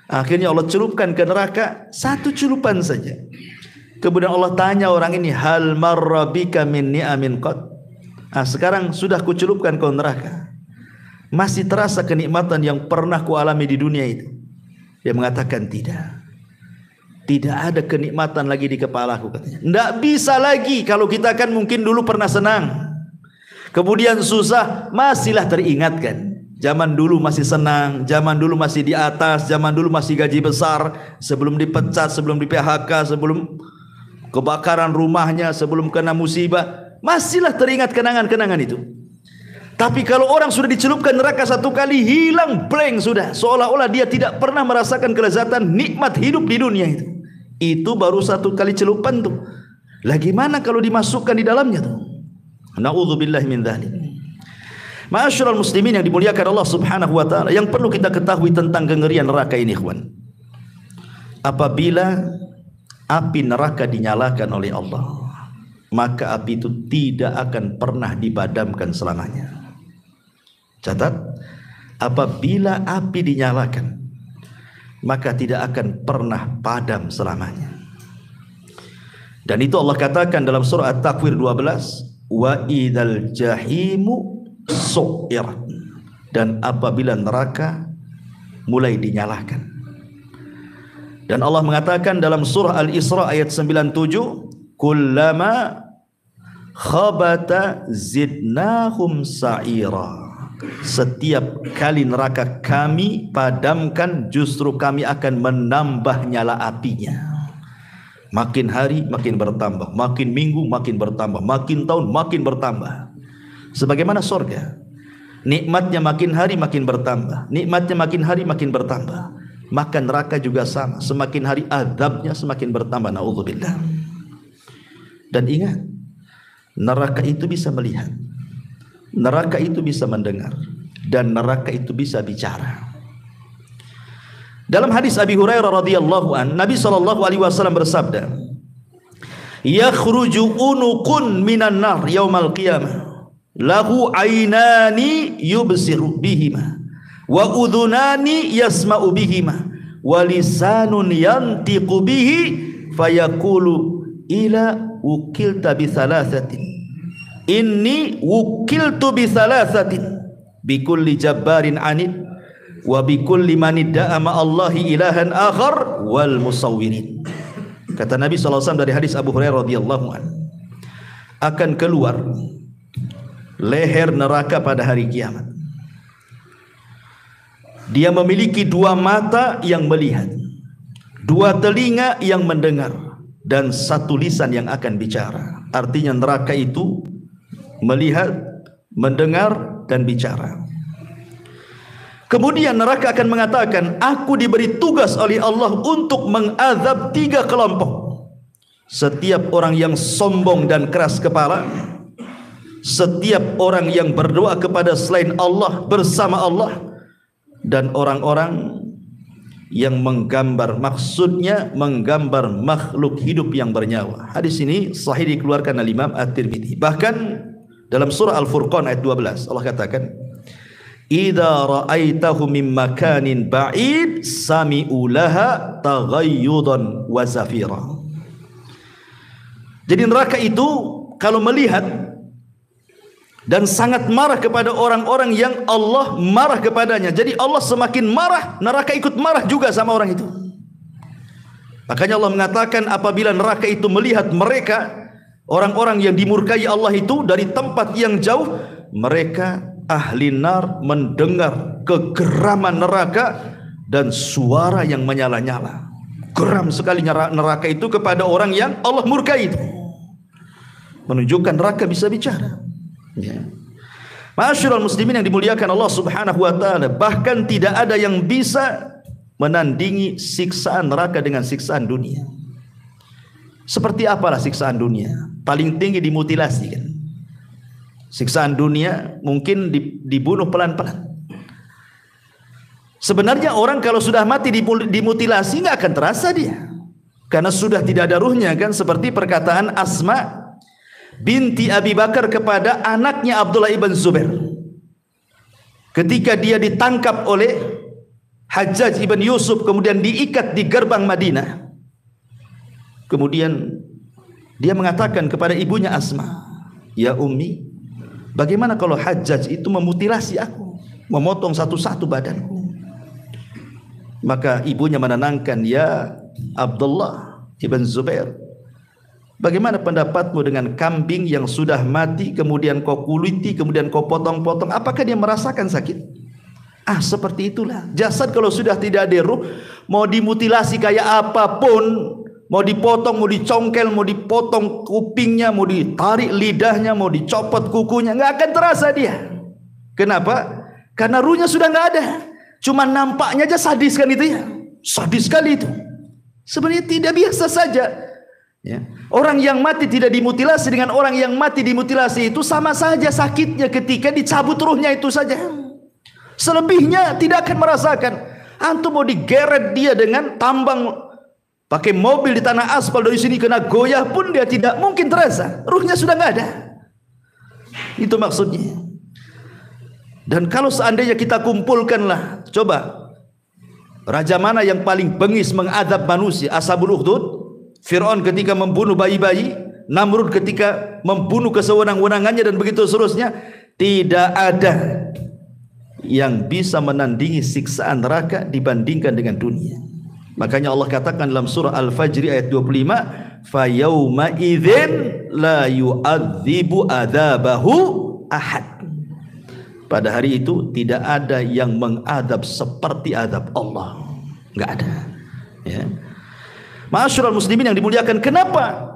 Akhirnya Allah celupkan ke neraka satu celupan saja. Kemudian Allah tanya orang ini, hal marra bika min ni'amin qad. Sekarang sudah kucelupkan kau neraka, masih terasa kenikmatan yang pernah kualami di dunia itu? Dia mengatakan tidak. Tidak ada kenikmatan lagi di kepalaku, katanya. Tidak bisa lagi. Kalau kita kan mungkin dulu pernah senang, kemudian susah, masihlah teringatkan. Zaman dulu masih senang, zaman dulu masih di atas, zaman dulu masih gaji besar, sebelum dipecat, sebelum di PHK, sebelum kebakaran rumahnya, sebelum kena musibah, masihlah teringat kenangan-kenangan itu. Tapi kalau orang sudah dicelupkan neraka satu kali, hilang blank sudah, seolah-olah dia tidak pernah merasakan kelezatan nikmat hidup di dunia itu. Itu baru satu kali celupan tuh. Lagi mana kalau dimasukkan di dalamnya tuh? Na'udzubillahi min dzalik. Ma'asyiral muslimin yang dimuliakan Allah Subhanahu wa taala, yang perlu kita ketahui tentang kengerian neraka ini, ikhwan. Apabila api neraka dinyalakan oleh Allah, maka api itu tidak akan pernah dipadamkan selamanya. Catat, apabila api dinyalakan, maka tidak akan pernah padam selamanya. Dan itu Allah katakan dalam surah At-Takwir 12, wa idzal jahimu su'irat, dan apabila neraka mulai dinyalakan. Dan Allah mengatakan dalam surah Al-Isra ayat 97, kullama khabata zidnahum sa'ira, setiap kali neraka kami padamkan, justru kami akan menambah nyala apinya. Makin hari makin bertambah, makin minggu makin bertambah, makin tahun makin bertambah. Sebagaimana surga, nikmatnya makin hari makin bertambah, nikmatnya makin hari makin bertambah. Maka neraka juga sama, semakin hari azabnya semakin bertambah. Na'udzubillah. Dan ingat, neraka itu bisa melihat, neraka itu bisa mendengar, dan neraka itu bisa bicara. Dalam hadis Abi Hurairah radhiyallahu an, Nabi SAW bersabda, yakhruju unuqun minan nar yaumal qiyamah, lahu aynani yubsiru bihima, wa udhunani yasma'u bihima, wa lisanun yantiqu bihi, fayaqulu ila wukilta bi thalathatin, inni wukiltu bi thalathatin, bi kulli jabbarin anid, wa bi kulli man idda'a ma Allahi ilahan akhar, wal musawwirin. Kata Nabi SAW dari hadis Abu Hurairah radhiyallahu an, akan keluar leher neraka pada hari kiamat. Dia memiliki dua mata yang melihat, dua telinga yang mendengar, dan satu lisan yang akan bicara. Artinya neraka itu melihat, mendengar, dan bicara. Kemudian neraka akan mengatakan, aku diberi tugas oleh Allah untuk mengazab 3 kelompok. Setiap orang yang sombong dan keras kepala, setiap orang yang berdoa kepada selain Allah bersama Allah, dan orang-orang yang menggambar, maksudnya menggambar makhluk hidup yang bernyawa. Hadis ini sahih dikeluarkan oleh Imam At-Tirmidzi. Bahkan dalam surah Al-Furqan ayat 12 Allah katakan, idza ra'aitahu min makanin ba'id sami'u laha taghayyudan wa zafira. Jadi neraka itu kalau melihat dan sangat marah kepada orang-orang yang Allah marah kepadanya. Jadi Allah semakin marah, neraka ikut marah juga sama orang itu. Makanya Allah mengatakan apabila neraka itu melihat mereka, orang-orang yang dimurkai Allah itu dari tempat yang jauh, mereka ahli nar mendengar kegeraman neraka dan suara yang menyala-nyala. Geram sekali neraka itu kepada orang yang Allah murkai itu. Menunjukkan neraka bisa bicara. Ya. Ma'asyiral muslimin yang dimuliakan Allah Subhanahu wa taala, bahkan tidak ada yang bisa menandingi siksaan neraka dengan siksaan dunia. Seperti apalah siksaan dunia? Paling tinggi dimutilasi kan. Siksaan dunia mungkin dibunuh pelan-pelan. Sebenarnya orang kalau sudah mati dimutilasi nggak akan terasa dia, karena sudah tidak ada ruhnya kan, seperti perkataan Asma binti Abi Bakar kepada anaknya Abdullah ibn Zubair ketika dia ditangkap oleh Hajjaj ibn Yusuf, kemudian diikat di gerbang Madinah. Kemudian dia mengatakan kepada ibunya Asma, ya Ummi, bagaimana kalau Hajjaj itu memutilasi aku, memotong satu-satu badanku? Maka ibunya menenangkan, ya Abdullah ibn Zubair, bagaimana pendapatmu dengan kambing yang sudah mati, kemudian kau kuliti, kemudian kau potong-potong? Apakah dia merasakan sakit? Seperti itulah jasad kalau sudah tidak ada ruh, mau dimutilasi kayak apapun, mau dipotong, mau dicongkel, mau dipotong kupingnya, mau ditarik lidahnya, mau dicopot kukunya, nggak akan terasa dia. Kenapa? Karena ruhnya sudah nggak ada. Cuma nampaknya aja sadis kan itu ya, sadis sekali itu. Sebenarnya tidak, biasa saja. Ya. Orang yang mati tidak dimutilasi dengan orang yang mati dimutilasi itu sama saja sakitnya ketika dicabut ruhnya itu saja. Selebihnya tidak akan merasakan. Antum mau digeret dia dengan tambang, pakai mobil di tanah aspal, dari sini kena goyah pun dia tidak mungkin terasa. Ruhnya sudah nggak ada. Itu maksudnya. Dan kalau seandainya kita kumpulkanlah, coba raja mana yang paling bengis mengadab manusia? Ashabul Ukhdud, Fir'aun ketika membunuh bayi-bayi, Namrud ketika membunuh kesewenang-wenangannya, dan begitu seterusnya. Tidak ada yang bisa menandingi siksaan neraka dibandingkan dengan dunia. Makanya Allah katakan dalam surah Al-Fajr ayat 25, fa yauma idzin la yu'adzibu adzabahu ahad. Pada hari itu tidak ada yang mengadab seperti adab Allah, enggak ada. Ya. Ma'asyiral muslimin yang dimuliakan, kenapa?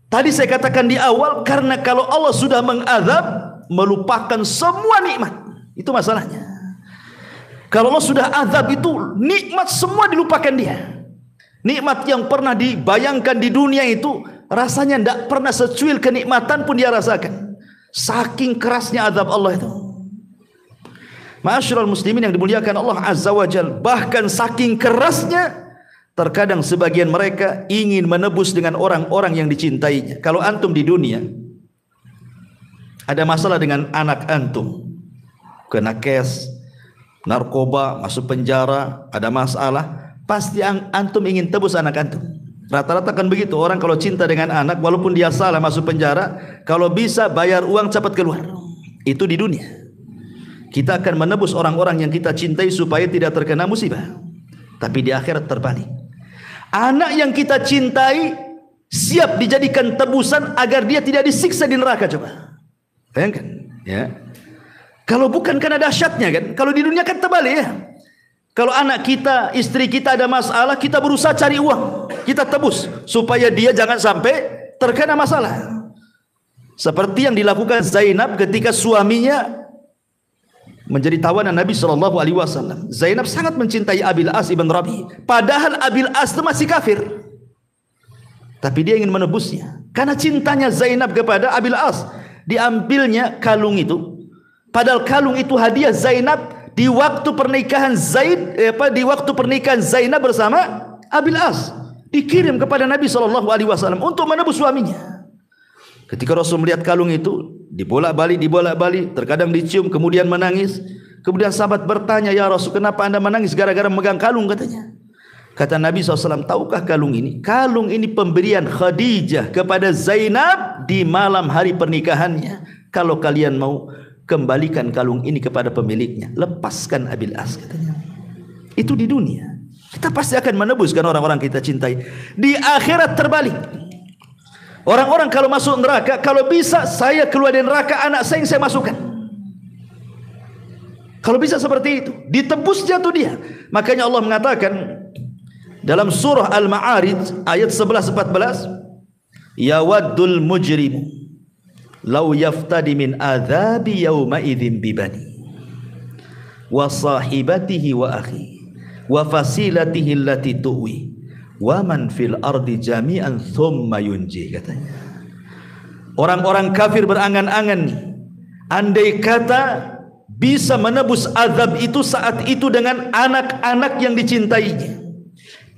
Tadi saya katakan di awal, karena kalau Allah sudah mengadab, melupakan semua nikmat. Itu masalahnya. Kalau Allah sudah azab itu, nikmat semua dilupakan dia. Nikmat yang pernah dibayangkan di dunia itu, rasanya tidak pernah secuil kenikmatan pun dia rasakan. Saking kerasnya azab Allah itu. Ma'asyiral muslimin yang dimuliakan Allah Azza wa Jalla, bahkan saking kerasnya, terkadang sebagian mereka ingin menebus dengan orang-orang yang dicintainya. Kalau antum di dunia ada masalah dengan anak antum, kena kes, narkoba, masuk penjara, ada masalah, pasti antum ingin tebus anak antum. Rata-rata kan begitu, orang kalau cinta dengan anak, walaupun dia salah masuk penjara, kalau bisa bayar uang cepat keluar. Itu di dunia. Kita akan menebus orang-orang yang kita cintai supaya tidak terkena musibah. Tapi di akhirat terbalik. Anak yang kita cintai siap dijadikan tebusan agar dia tidak disiksa di neraka. Coba bayangkan ya. Kalau bukan karena dahsyatnya kan, kalau di dunia kan terbalik ya. Kalau anak kita, istri kita ada masalah, kita berusaha cari uang, kita tebus supaya dia jangan sampai terkena masalah. Seperti yang dilakukan Zainab ketika suaminya menjadi tawanan Nabi SAW. Zainab sangat mencintai Abil As ibn Rabi, padahal Abil As itu masih kafir, tapi dia ingin menebusnya karena cintanya Zainab kepada Abil As. Diambilnya kalung itu, padahal kalung itu hadiah Zainab di waktu pernikahan Zainab bersama Abil As, dikirim kepada Nabi SAW untuk menebus suaminya. Ketika Rasul melihat kalung itu, dibolak-balik, terkadang dicium, kemudian menangis. Kemudian sahabat bertanya, ya Rasul, kenapa anda menangis gara-gara memegang kalung, katanya. Kata Nabi SAW, tahukah kalung ini? Kalung ini pemberian Khadijah kepada Zainab di malam hari pernikahannya. Kalau kalian mau, kembalikan kalung ini kepada pemiliknya, lepaskan Abil As, katanya. Itu di dunia. Kita pasti akan menebuskan orang-orang kita cintai. Di akhirat terbalik. Orang-orang kalau masuk neraka, kalau bisa saya keluar dari neraka, anak saya yang saya masukkan. Kalau bisa seperti itu, ditebus jatuh dia. Makanya Allah mengatakan dalam surah Al-Ma'arij ayat 11-14, yawaddul mujrimu law yaftadi min adzabi yawma idzin bibani wa sahibatihi wa akhi wa fasilatihi allati tuwi wa man fil ardi jami'an thumma yunji, katanya. Orang-orang kafir berangan-angan nih, andai kata bisa menebus azab itu saat itu dengan anak-anak yang dicintainya,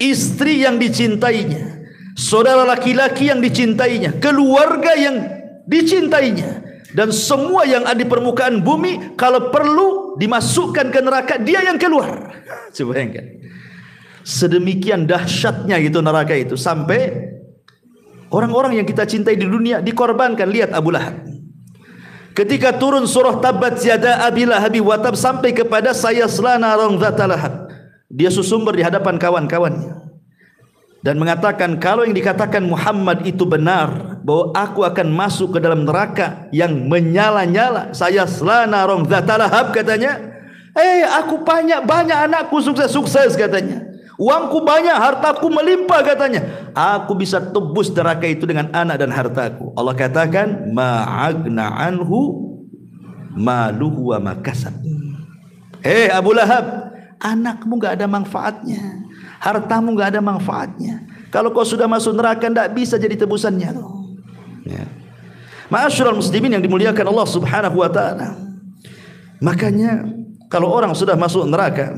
istri yang dicintainya, saudara laki-laki yang dicintainya, keluarga yang dicintainya, dan semua yang ada di permukaan bumi, kalau perlu dimasukkan ke neraka, dia yang keluar. Coba bayangkan, sedemikian dahsyatnya itu neraka itu, sampai orang-orang yang kita cintai di dunia dikorbankan. Lihat Abu Lahab, ketika turun surah Tabbat yada Abi Lahab wa tab, sampai kepada sayasla naran dzata lahab, dia susumber di hadapan kawan-kawannya dan mengatakan, kalau yang dikatakan Muhammad itu benar, bahwa aku akan masuk ke dalam neraka yang menyala-nyala, saya selana rong zatalahab, katanya. Aku banyak anakku sukses, katanya. Uangku banyak, hartaku melimpah, katanya. Aku bisa tebus neraka itu dengan anak dan hartaku. Allah katakan, ma'agna anhu maluhu wa makasab. Abu Lahab, anakmu gak ada manfaatnya, hartamu gak ada manfaatnya. Kalau kau sudah masuk neraka, tidak bisa jadi tebusannya. Ya. Ma'asyiral muslimin yang dimuliakan Allah Subhanahu wa ta'ala. Makanya kalau orang sudah masuk neraka,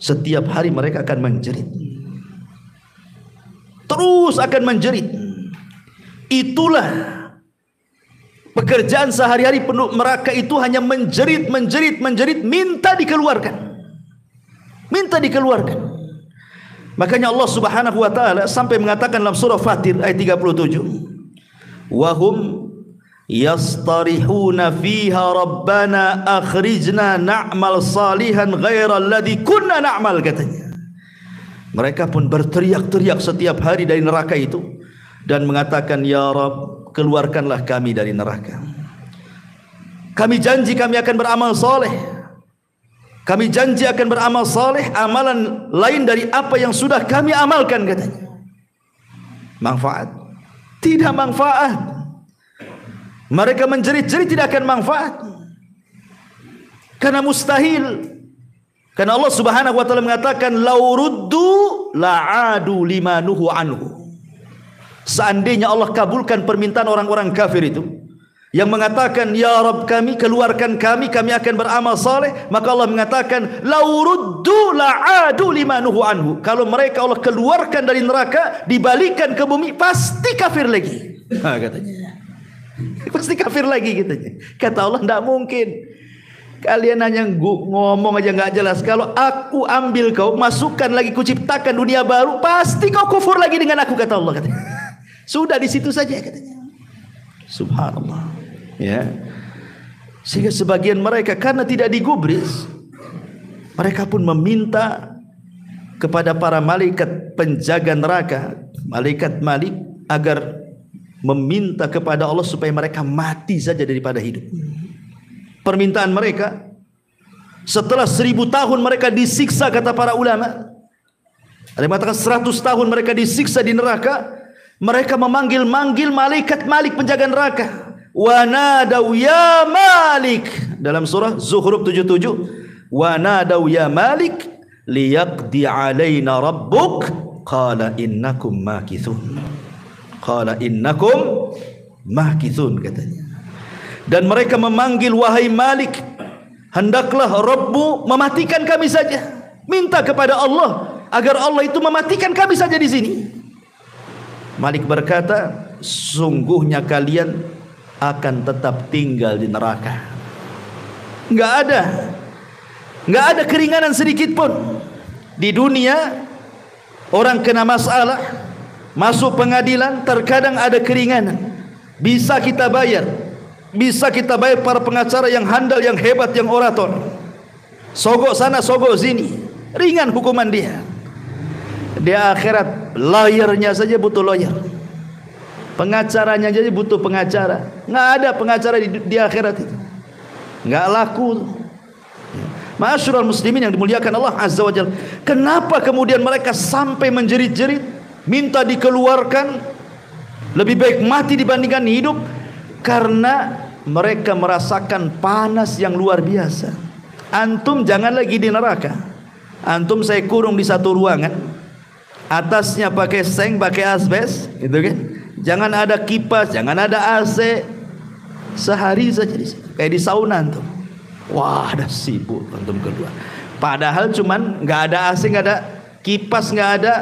setiap hari mereka akan menjerit, terus akan menjerit. Itulah pekerjaan sehari-hari penduduk neraka itu, hanya menjerit, minta dikeluarkan. Makanya Allah Subhanahu wa ta'ala sampai mengatakan dalam surah Fatir ayat 37, wahum yastarihuna fiha rabbana akhrijna na'mal salihan ghairal ladzi kunna na'mal, katanya. Mereka pun berteriak-teriak setiap hari dari neraka itu dan mengatakan, ya Rabb, keluarkanlah kami dari neraka. Kami janji kami akan beramal soleh, kami janji akan beramal saleh, amalan lain dari apa yang sudah kami amalkan, katanya. Manfaat? Tidak manfaat. Mereka menjerit-jerit tidak akan manfaat, karena mustahil. Karena Allah Subhanahu wa ta'ala mengatakan, lauruddu la'adu limanuhu anhu. Seandainya Allah kabulkan permintaan orang-orang kafir itu yang mengatakan, ya Rabb kami, keluarkan kami akan beramal saleh, maka Allah mengatakan, lauruddu la'adu limanuhu anhu. Kalau mereka Allah keluarkan dari neraka, dibalikan ke bumi, pasti kafir lagi. Katanya, pasti kafir lagi, katanya. Kata Allah, tidak mungkin. Kalian hanya ngomong aja nggak jelas. Kalau aku ambil kau, masukkan lagi, kuciptakan dunia baru, pasti kau kufur lagi dengan aku, kata Allah, katanya. Sudah di situ saja, katanya. Subhanallah. Ya. Sehingga sebagian mereka karena tidak digubris, mereka pun meminta kepada para malaikat penjaga neraka, malaikat Malik, agar meminta kepada Allah supaya mereka mati saja daripada hidup. Permintaan mereka, Setelah 1000 tahun mereka disiksa, kata para ulama. Ada yang mengatakan 100 tahun mereka disiksa di neraka. Mereka memanggil-manggil malaikat Malik penjaga neraka. Wa nadau ya Malik. Dalam surah Zuhruf 77. Wa nadau ya Malik liyaqdi alaina rabbuk. Qala innakum makithun. Qala innakum makithun, katanya. Dan mereka memanggil, wahai Malik, hendaklah Rabbmu mematikan kami saja. Minta kepada Allah agar Allah itu mematikan kami saja di sini. Malik berkata, sungguhnya kalian akan tetap tinggal di neraka. Enggak ada keringanan sedikit pun. Di dunia orang kena masalah, masuk pengadilan, terkadang ada keringanan. Bisa kita bayar para pengacara yang handal, yang hebat, yang orator. Sogok sana, sogok sini, ringan hukuman dia. Di akhirat, lawyernya saja butuh lawyer, pengacaranya saja butuh pengacara. Nggak ada pengacara di akhirat itu, nggak laku. Ma'asyiral muslimin yang dimuliakan Allah Azza wa Jalla, kenapa kemudian mereka sampai menjerit-jerit minta dikeluarkan, lebih baik mati dibandingkan hidup? Karena mereka merasakan panas yang luar biasa. Antum jangan lagi di neraka. Antum saya kurung di satu ruangan, atasnya pakai seng, pakai asbes, gitu kan? Jangan ada kipas, jangan ada AC. Sehari saja di situ, kayak di sauna antum. Wah, ada sibuk antum kedua. Padahal cuman nggak ada AC, nggak ada kipas, nggak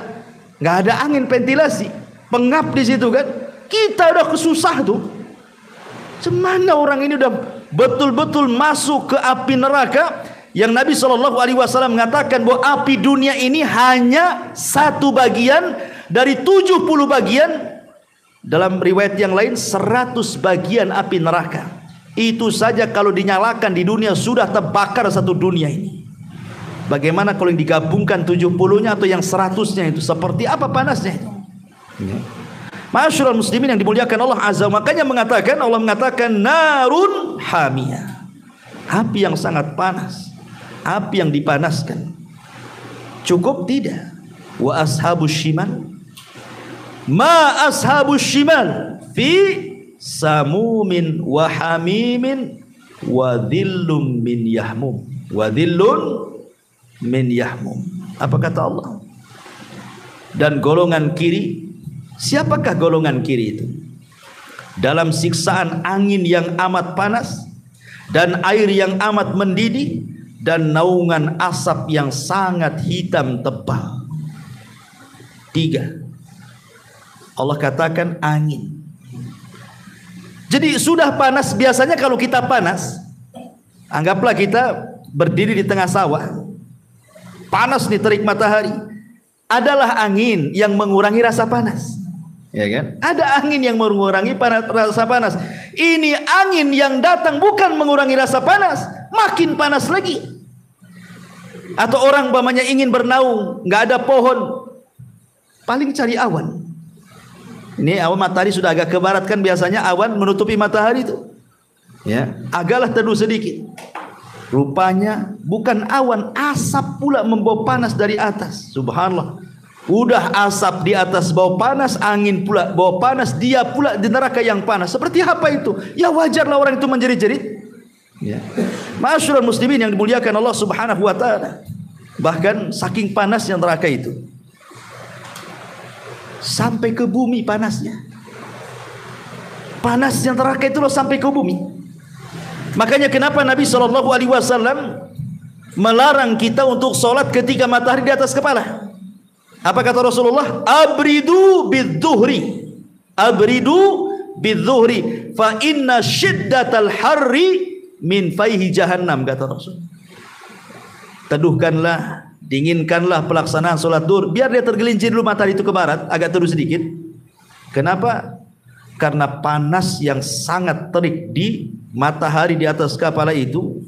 ada angin ventilasi, pengap di situ kan. Kita udah kesusah tuh. Cemana orang ini udah betul-betul masuk ke api neraka, yang Nabi SAW mengatakan bahwa api dunia ini hanya 1 bagian dari 70 bagian. Dalam riwayat yang lain 100 bagian api neraka. Itu saja kalau dinyalakan di dunia sudah terbakar satu dunia ini. Bagaimana kalau yang digabungkan 70-nya atau yang 100-nya itu, seperti apa panasnya itu? Ma'asyiral muslimin yang dimuliakan Allah Azza, makanya Allah mengatakan narun hamiyah, api yang sangat panas, api yang dipanaskan. Cukup tidak? Wa ashabus shimal, ma ashabus shimal fi samumin wa hamimin wa dhillum min yahmum, wa dhillun min yahmum. Apa kata Allah? Dan golongan kiri, siapakah golongan kiri itu? Dalam siksaan angin yang amat panas dan air yang amat mendidih dan naungan asap yang sangat hitam tebal. 3. Allah katakan angin. Jadi sudah panas. Biasanya kalau kita panas, anggaplah kita berdiri di tengah sawah, panas nih, terik matahari. Adalah angin yang mengurangi rasa panas, ya kan? Ada angin yang mengurangi rasa panas. Ini angin yang datang bukan mengurangi rasa panas, makin panas lagi. Atau orang umpamanya ingin bernaung, nggak ada pohon, paling cari awan. Ini awan, matahari sudah agak ke barat kan, biasanya awan menutupi matahari itu, ya, agaklah teduh sedikit. Rupanya bukan awan, asap pula membawa panas dari atas. Subhanallah. Udah asap di atas bawa panas, angin pula bawa panas, dia pula di neraka yang panas. Seperti apa itu? Ya wajarlah orang itu menjerit-jerit. Ya. Ma'asyiral muslimin yang dimuliakan Allah Subhanahu wa taala. Bahkan saking panasnya neraka itu, sampai ke bumi panasnya. Panasnya neraka itu loh sampai ke bumi. Makanya kenapa Nabi SAW melarang kita untuk sholat ketika matahari di atas kepala. Apa kata Rasulullah? Abridu bidzuhri, abridu bidzuhri, fa inna syiddatal harri min faihi jahannam, kata Rasul. Teduhkanlah, dinginkanlah pelaksanaan sholat duhur, biar dia tergelincir dulu matahari itu ke barat, agak teduh sedikit. Kenapa? Karena panas yang sangat terik di matahari di atas kepala itu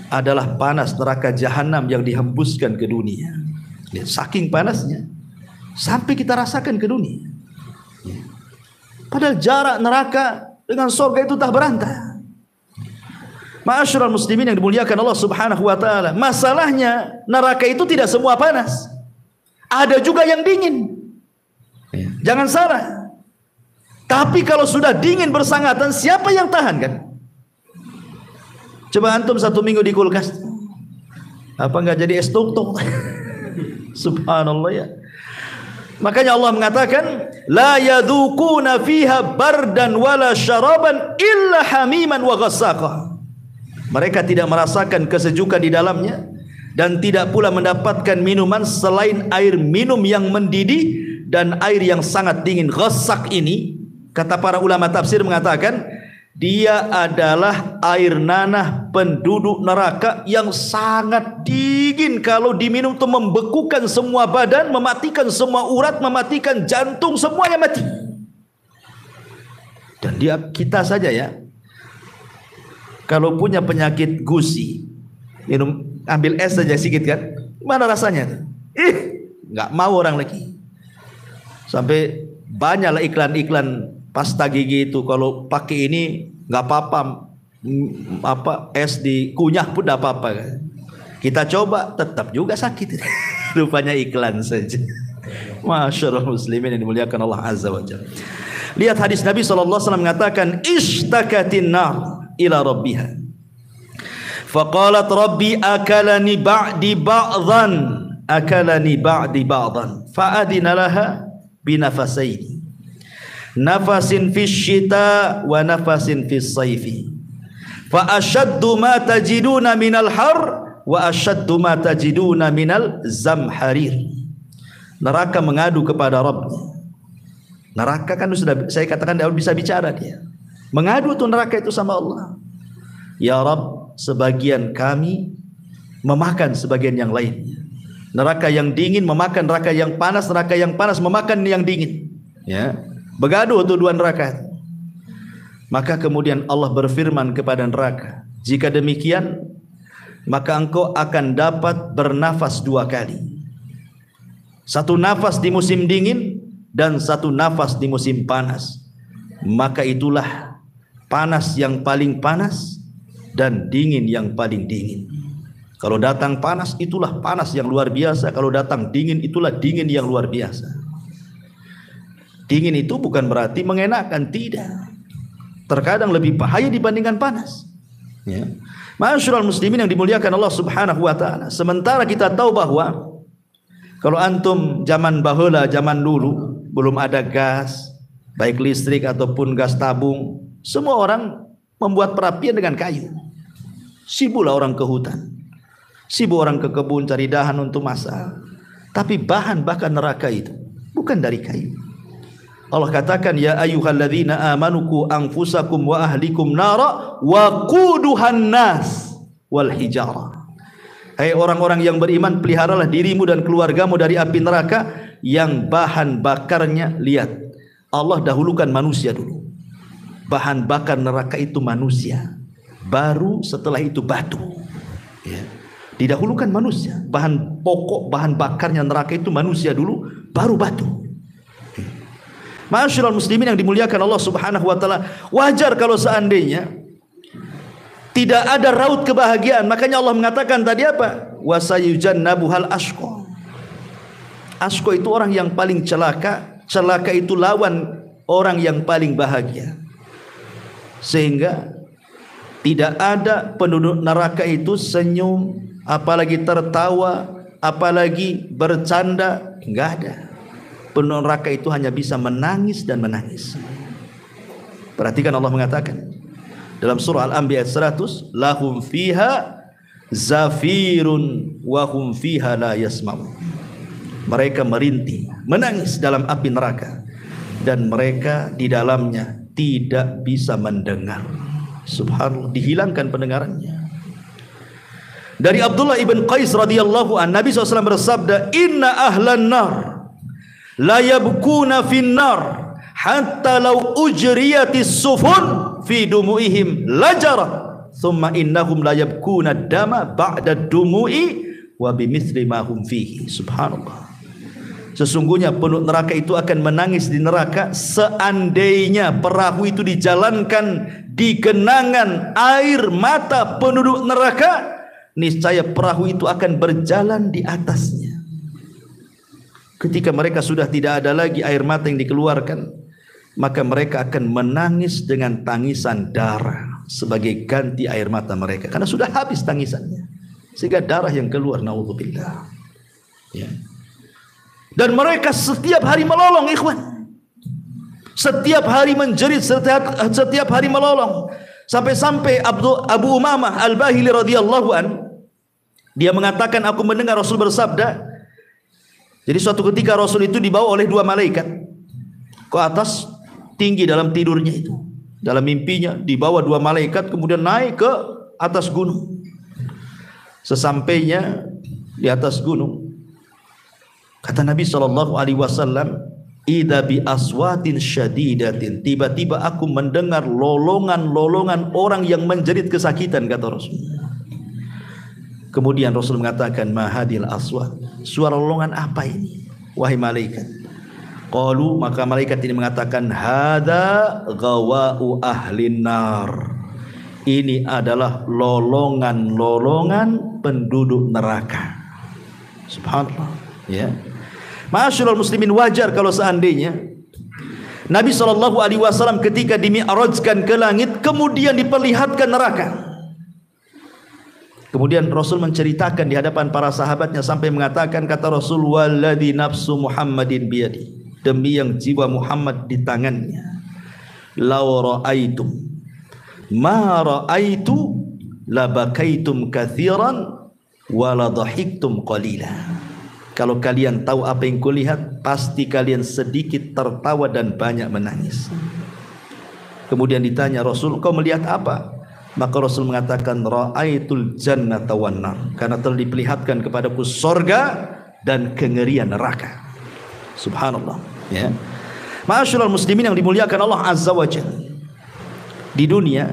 adalah panas neraka jahanam yang dihembuskan ke dunia. Lihat, saking panasnya sampai kita rasakan ke dunia. Padahal jarak neraka dengan surga itu tak berantah. Ma'asyiral muslimin yang dimuliakan Allah Subhanahu wa taala, masalahnya neraka itu tidak semua panas. Ada juga yang dingin. Jangan salah. Tapi kalau sudah dingin bersangatan, siapa yang tahan kan? Coba antum 1 minggu di kulkas, apa enggak jadi es tuk-tuk? Subhanallah ya. Makanya Allah mengatakan, la yadzuquna fiha bardan wala syaraban illa hamiman wa ghassaqa. Mereka tidak merasakan kesejukan di dalamnya dan tidak pula mendapatkan minuman selain air minum yang mendidih dan air yang sangat dingin. Ghassak ini, kata para ulama tafsir mengatakan, dia adalah air nanah penduduk neraka yang sangat dingin. Kalau diminum itu membekukan semua badan, mematikan semua urat, mematikan jantung, semuanya mati. Dan kita saja ya, kalau punya penyakit gusi, minum, ambil es saja sedikit kan, mana rasanya? Nggak mau orang lagi. Sampai banyaklah iklan-iklan pasta gigi itu, kalau pakai ini nggak apa-apa, es dikunyah pun nggak apa-apa kan. Kita coba tetap juga sakit. Rupanya iklan saja. Masyaallah muslimin yang dimuliakan Allah Azza wa Jalla. Lihat hadis Nabi SAW mengatakan, ishtakatin nar ila rabbiha faqalat rabbi akalani ba'di ba'dan fa'adina laha binafasaini, nafasin fis syita wa nafasin fis sayfi, fa ashaddu ma tajiduna minal har wa ashaddu ma tajiduna minal zamharir. Neraka mengadu kepada Rabb. Neraka kan sudah saya katakan dia bisa bicara, dia mengadu tuh neraka itu sama Allah. Ya Rabb, sebagian kami memakan sebagian yang lain. Neraka yang dingin memakan neraka yang panas, neraka yang panas memakan yang dingin. Ya, bergaduh tuh dua neraka. Maka kemudian Allah berfirman kepada neraka, jika demikian maka engkau akan dapat bernafas 2 kali. 1 nafas di musim dingin dan 1 nafas di musim panas. Maka itulah panas yang paling panas dan dingin yang paling dingin. Kalau datang panas, itulah panas yang luar biasa. Kalau datang dingin, itulah dingin yang luar biasa. Dingin itu bukan berarti mengenakan, tidak. Terkadang lebih bahaya dibandingkan panas. Ya. Ma'asyiral muslimin yang dimuliakan Allah Subhanahu wa taala. Sementara kita tahu bahwa kalau antum zaman baheula, zaman dulu belum ada gas, baik listrik ataupun gas tabung, semua orang membuat perapian dengan kayu. Sibuklah orang ke hutan, sibuk orang ke kebun cari dahan untuk masak. Tapi bahan bakar neraka itu bukan dari kayu. Allah katakan, ya ayyuhalladzina amanu qu anfusakum wa ahlikum nara wa quduhan nas wal hijarah. Hai orang-orang yang beriman, peliharalah dirimu dan keluargamu dari api neraka yang bahan bakarnya, lihat, Allah dahulukan manusia dulu. Bahan bakar neraka itu manusia, baru setelah itu batu. Ya. Didahulukan manusia. Bahan pokok, bahan bakarnya neraka itu manusia dulu, baru batu. Ma'asyiral muslimin yang dimuliakan Allah Subhanahu wa taala, wajar kalau seandainya tidak ada raut kebahagiaan. Makanya Allah mengatakan tadi apa? Wasayujannabuhal ashqa. Ashqa itu orang yang paling celaka. Celaka itu lawan orang yang paling bahagia. Sehingga tidak ada penduduk neraka itu senyum, apalagi tertawa, apalagi bercanda, enggak ada. Penduduk neraka itu hanya bisa menangis dan menangis. Perhatikan Allah mengatakan dalam surah Al-Anbiya 100, lahum fiha zafirun wa hum fiha la yasma'un. Mereka merintih, menangis dalam api neraka dan mereka di dalamnya tidak bisa mendengar. Subhanallah, dihilangkan pendengarannya. Dari Abdullah ibn Qais radhiyallahu an, Nabi SAW bersabda, inna ahlan nar la yabkuna fin nar hatta law ujriyatis sufun fi dumuihim lajara thumma innahum la yabkuna dama ba'da dumu'i wa bimithli ma hum fihi. Subhanallah. Sesungguhnya penduduk neraka itu akan menangis di neraka seandainya perahu itu dijalankan di genangan air mata penduduk neraka, niscaya perahu itu akan berjalan di atasnya. Ketika mereka sudah tidak ada lagi air mata yang dikeluarkan, maka mereka akan menangis dengan tangisan darah sebagai ganti air mata mereka, karena sudah habis tangisannya, sehingga darah yang keluar, naudzubillah. Ya. Dan mereka setiap hari melolong, ikhwan. Setiap hari menjerit, setiap hari melolong. Sampai-sampai Abu Umamah Al-Bahili radhiyallahu an, dia mengatakan, aku mendengar Rasul bersabda. Jadi suatu ketika Rasul itu dibawa oleh dua malaikat ke atas, tinggi dalam tidurnya itu. Dalam mimpinya dibawa dua malaikat, kemudian naik ke atas gunung. Sesampainya di atas gunung, kata Nabi SAW, idza bi aswatin syadidatin, tiba-tiba aku mendengar lolongan-lolongan orang yang menjerit kesakitan, kata Rasul. Kemudian Rasul mengatakan, mahadil aswat, suara lolongan apa ini wahai malaikat? Qalu, maka malaikat ini mengatakan, hada ghawa'u ahlin nar, ini adalah lolongan-lolongan penduduk neraka. Subhanallah, ya. Ma'asyiral muslimin, wajar kalau seandainya Nabi SAW ketika dimi'rajkan ke langit kemudian diperlihatkan neraka. Kemudian Rasul menceritakan di hadapan para sahabatnya sampai mengatakan, kata Rasul, walladzi nafsu Muhammadin biyadi, demi yang jiwa Muhammad di tangannya, law ra'aitum ma ra'aitu labakaitum katsiran wa la dhahiktum qalila. Kalau kalian tahu apa yang kulihat, pasti kalian sedikit tertawa dan banyak menangis. Kemudian ditanya Rasul, kau melihat apa? Maka Rasul mengatakan, ra'aitul jannata wan nar, karena telah diperlihatkan kepadaku sorga dan kengerian neraka. Subhanallah, ya. Ma'asyiral muslimin yang dimuliakan Allah Azza wa Jalla, di dunia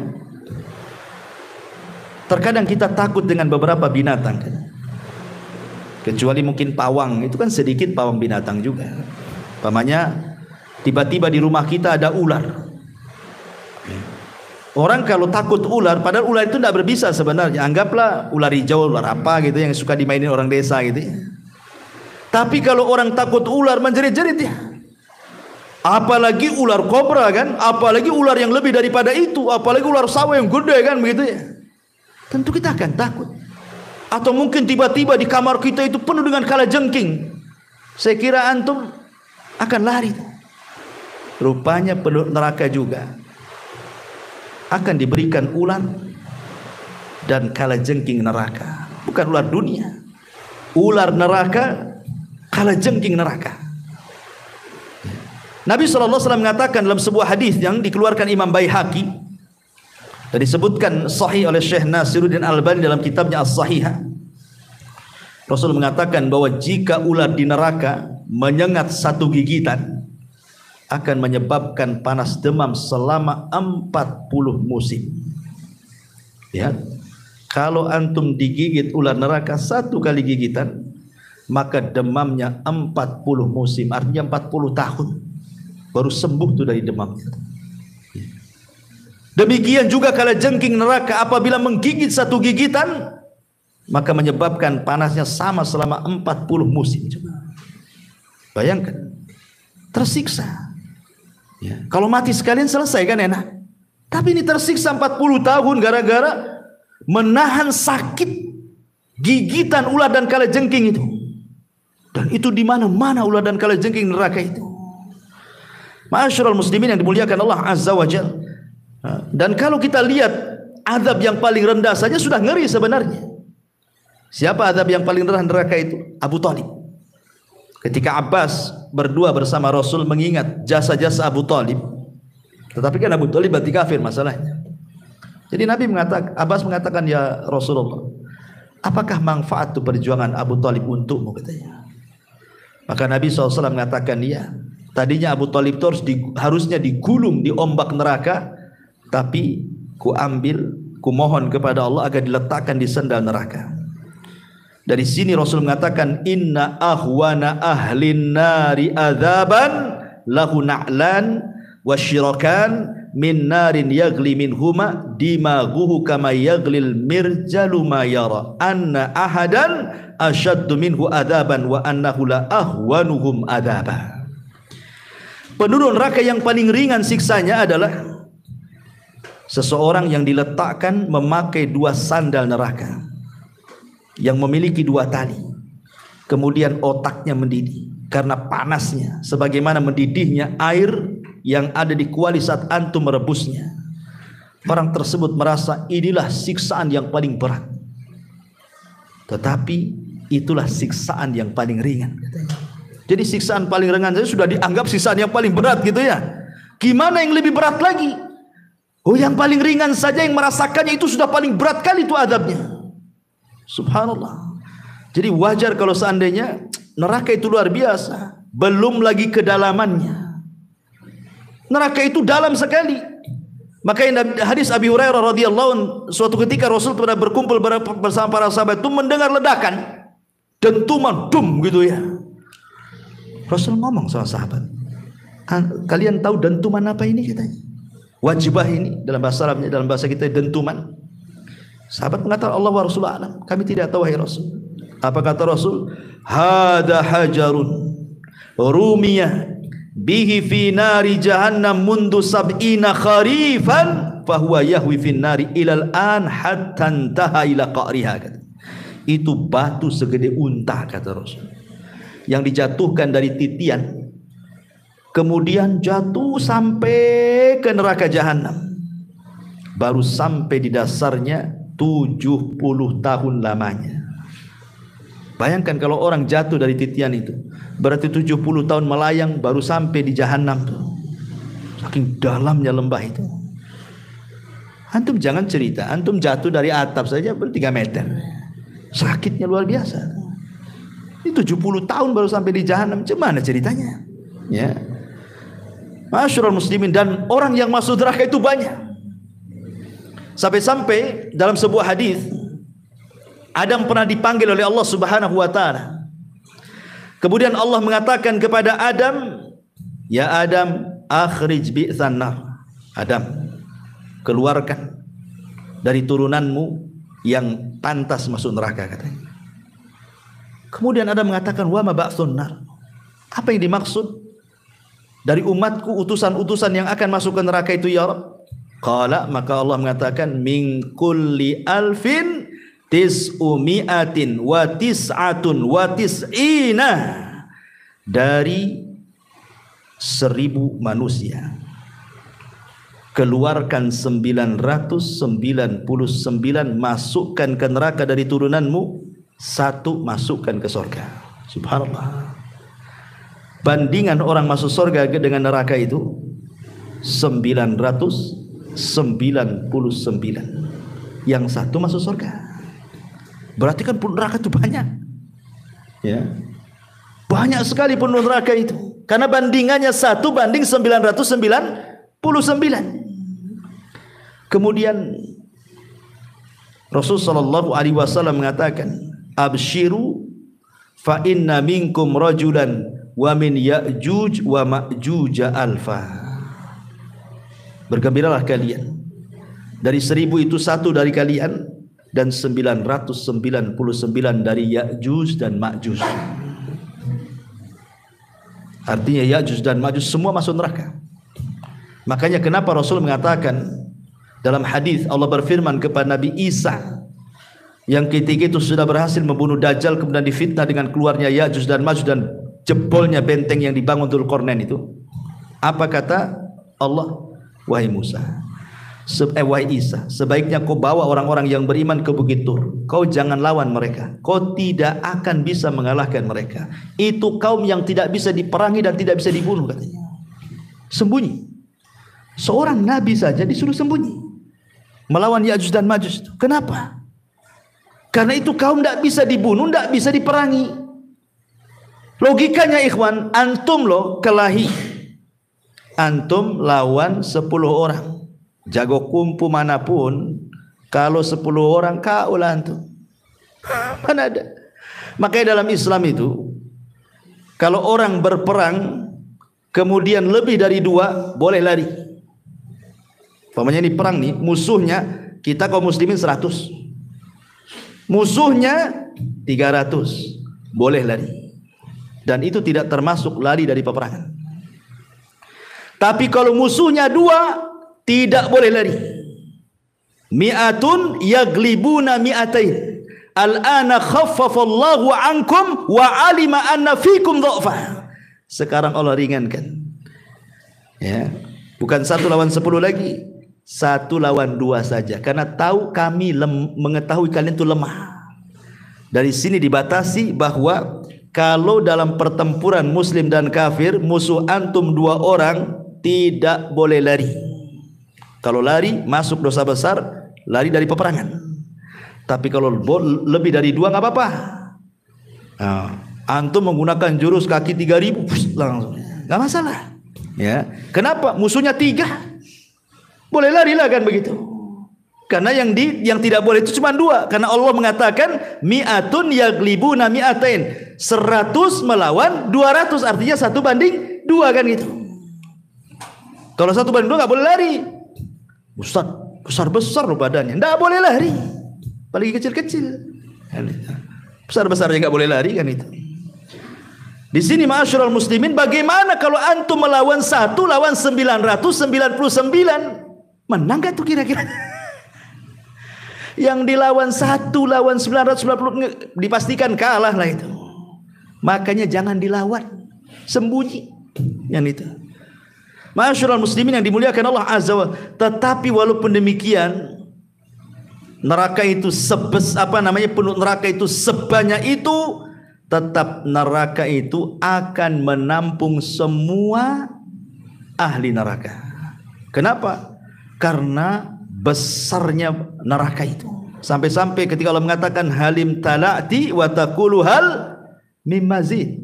terkadang kita takut dengan beberapa binatang, kan? Kecuali mungkin pawang, itu kan sedikit pawang binatang juga. Pamannya tiba-tiba di rumah kita ada ular. Orang kalau takut ular, padahal ular itu tidak berbisa sebenarnya. Anggaplah ular hijau, ular apa gitu yang suka dimainin orang desa gitu ya. Tapi kalau orang takut ular, menjerit-jerit ya. Apalagi ular kobra, kan? Apalagi ular yang lebih daripada itu, apalagi ular sawah yang gede, kan begitu ya. Tentu kita akan takut. Atau mungkin tiba-tiba di kamar kita itu penuh dengan kalajengking. Saya kira antum akan lari. Rupanya penduduk neraka juga akan diberikan ular dan kalajengking neraka. Bukan ular dunia, ular neraka, kalajengking neraka. Nabi SAW mengatakan dalam sebuah hadis yang dikeluarkan Imam Baihaqi dan disebutkan sahih oleh Syekh Nasiruddin Albani dalam kitabnya As-Sahihah. Rasul mengatakan bahwa jika ular di neraka menyengat satu gigitan, akan menyebabkan panas demam selama 40 musim. Ya, kalau antum digigit ular neraka satu kali gigitan, maka demamnya 40 musim, artinya 40 tahun baru sembuh tuh dari demamnya. Demikian juga kalajengking neraka apabila menggigit satu gigitan, maka menyebabkan panasnya sama selama 40 musim. Coba bayangkan, tersiksa ya. Kalau mati sekalian selesai kan enak, tapi ini tersiksa 40 tahun gara-gara menahan sakit gigitan ular dan kalajengking itu. Dan itu di mana-mana ular dan kalajengking neraka itu. Ma'asyiral muslimin yang dimuliakan Allah Azza wa Jalla. Dan kalau kita lihat azab yang paling rendah saja sudah ngeri sebenarnya. Siapa azab yang paling rendah neraka itu? Abu Talib. Ketika Abbas berdua bersama Rasul mengingat jasa-jasa Abu Talib, tetapi kan Abu Talib berarti kafir masalahnya. Jadi Nabi mengatakan, Abbas mengatakan, ya Rasulullah, apakah manfaat itu perjuangan Abu Talib untukmu, katanya. Maka Nabi SAW mengatakan, ya, tadinya Abu Talib itu harusnya digulung di ombak neraka, tapi ku mohon kepada Allah agar diletakkan di sendal neraka. Dari sini Rasul mengatakan inna ahwana ahlin nari adzaban lahu na'lan wasyirakan min narin yagli minhuma dimaguhu kama yaglil mirjalu ma yara anna ahadan asyaddu minhu adzaban wa annahu la ahwanuhum adzaba. Penduduk neraka yang paling ringan siksanya adalah seseorang yang diletakkan memakai 2 sandal neraka yang memiliki 2 tali, kemudian otaknya mendidih karena panasnya sebagaimana mendidihnya air yang ada di kuali saat antum merebusnya. Orang tersebut merasa inilah siksaan yang paling berat, tetapi itulah siksaan yang paling ringan. Jadi siksaan paling ringan saja sudah dianggap siksaan yang paling berat gitu ya. Gimana yang lebih berat lagi? Oh, yang paling ringan saja yang merasakannya itu sudah paling berat kali itu azabnya. Subhanallah. Jadi wajar kalau seandainya neraka itu luar biasa, belum lagi kedalamannya. Neraka itu dalam sekali. Makanya hadis Abi Hurairah radhiyallahu anhu, suatu ketika Rasul pernah berkumpul bersama para sahabat itu mendengar ledakan, dentuman, dum gitu ya. Rasul ngomong sama sahabat, kalian tahu dentuman apa ini katanya? Wajibah ini dalam bahasa Arabnya, dalam bahasa kita dentuman. Sahabat mengatakan Allah wa Rasulullah alam, kami tidak tahu wahai Rasul. Apa kata Rasul? Hada hajarun rumiyah bihi fi nari jahannam mundu sab'ina kharifan fahuwa yahwi fin nari ilal an hatta intaha ila qa'riha. Itu batu segede unta kata Rasul, yang dijatuhkan dari titian kemudian jatuh sampai ke neraka jahanam, baru sampai di dasarnya 70 tahun lamanya. Bayangkan kalau orang jatuh dari titian itu, berarti 70 tahun melayang baru sampai di jahanam tuh. Saking dalamnya lembah itu. Antum jangan cerita, antum jatuh dari atap saja 3 meter. Sakitnya luar biasa. Ini 70 tahun baru sampai di jahanam, gimana ceritanya? Ya. Masyarul muslimin, dan orang yang masuk neraka itu banyak. Sampai-sampai dalam sebuah hadis Adam pernah dipanggil oleh Allah Subhanahu wa taala. Kemudian Allah mengatakan kepada Adam, "Ya Adam, akhrij bi'tsan nar." Adam, keluarkan dari turunanmu yang pantas masuk neraka katanya. Kemudian Adam mengatakan, "Wa ma ba'tsun nar?" Apa yang dimaksud dari umatku utusan-utusan yang akan masuk ke neraka itu ya Rabb? Qala, maka Allah mengatakan, "Min kulli alfin tis'umi'atin wa tis'atun wa tis'ina." Dari 1000 manusia keluarkan 999, masukkan ke neraka dari turunanmu, 1 masukkan ke surga. Subhanallah. Bandingan orang masuk surga dengan neraka itu 999, yang 1 masuk surga. Berarti kan penduduk neraka itu banyak, ya, banyak sekali penduduk neraka itu, karena bandingannya 1 banding 999. Kemudian Rasulullah sallallahu alaihi wasallam mengatakan, "Abshiru fa inna minkum rajulan wa min Ya'juj wa Ma'juj alfa." Bergembiralah kalian, dari 1000 itu 1 dari kalian, dan 999 dari Ya'juj dan Ma'juj. Artinya Ya'juj dan Ma'juj semua masuk neraka. Makanya kenapa Rasul mengatakan dalam hadis, Allah berfirman kepada Nabi Isa yang ketika itu sudah berhasil membunuh Dajjal, kemudian difitnah dengan keluarnya Ya'juj dan Ma'juj dan jebolnya benteng yang dibangun Dzulqarnain itu. Apa kata Allah? Wahai Musa, wahai Isa, sebaiknya kau bawa orang-orang yang beriman ke Bukit Tur. Kau jangan lawan mereka, kau tidak akan bisa mengalahkan mereka. Itu kaum yang tidak bisa diperangi dan tidak bisa dibunuh katanya. Sembunyi. Seorang nabi saja disuruh sembunyi melawan Ya'juj dan Ma'juj. Kenapa? Karena itu kaum tidak bisa dibunuh, tidak bisa diperangi. Logikanya ikhwan, antum loh kelahi, antum lawan 10 orang, jago kumpu manapun, kalau 10 orang kaulah antum. Mana ada? Makanya dalam Islam itu, kalau orang berperang kemudian lebih dari 2 boleh lari. Umpamanya ini perang nih, musuhnya kita kaum muslimin 100, musuhnya 300, boleh lari. Dan itu tidak termasuk lari dari peperangan. Tapi kalau musuhnya 2, tidak boleh lari. Mi'atun yaglibuna mi'atain. Al-ana khaffafallahu ankum wa alima anna fikum dha'fa. Sekarang Allah ringankan. Ya, bukan 1 lawan 10 lagi. 1 lawan 2 saja. Karena tahu kami mengetahui kalian itu lemah. Dari sini dibatasi bahwa kalau dalam pertempuran muslim dan kafir, musuh antum 2 orang, tidak boleh lari. Kalau lari masuk dosa besar, lari dari peperangan. Tapi kalau lebih dari 2 nggak apa-apa. Nah, antum menggunakan jurus kaki 3000 langsung, nggak masalah. Ya, kenapa? Musuhnya 3, boleh lari lah kan begitu. Karena yang tidak boleh itu cuma 2. Karena Allah mengatakan mi'atun yaglibuna mi'atain, 100 melawan 200, artinya 1 banding 2 kan gitu. Kalau 1 banding 2 nggak boleh lari. Ustaz, besar loh badannya, nggak boleh lari. Apalagi kecil-kecil, besar-besarnya nggak boleh lari kan itu. Di sini ma'asyiral muslimin, bagaimana kalau antum melawan 1 lawan 999? Menang gak tuh kira-kira? Yang dilawan 1 lawan 990 dipastikan kalah lah itu. Makanya jangan dilawan, sembunyi yang itu. Ma'asyiral muslimin yang dimuliakan Allah Azza wa. Tetapi walaupun demikian, neraka itu penuh neraka itu sebanyak itu, tetap neraka itu akan menampung semua ahli neraka. Kenapa? Karena besarnya neraka itu. Sampai-sampai ketika Allah mengatakan halim tala'ti wa taqulu hal mim mazid.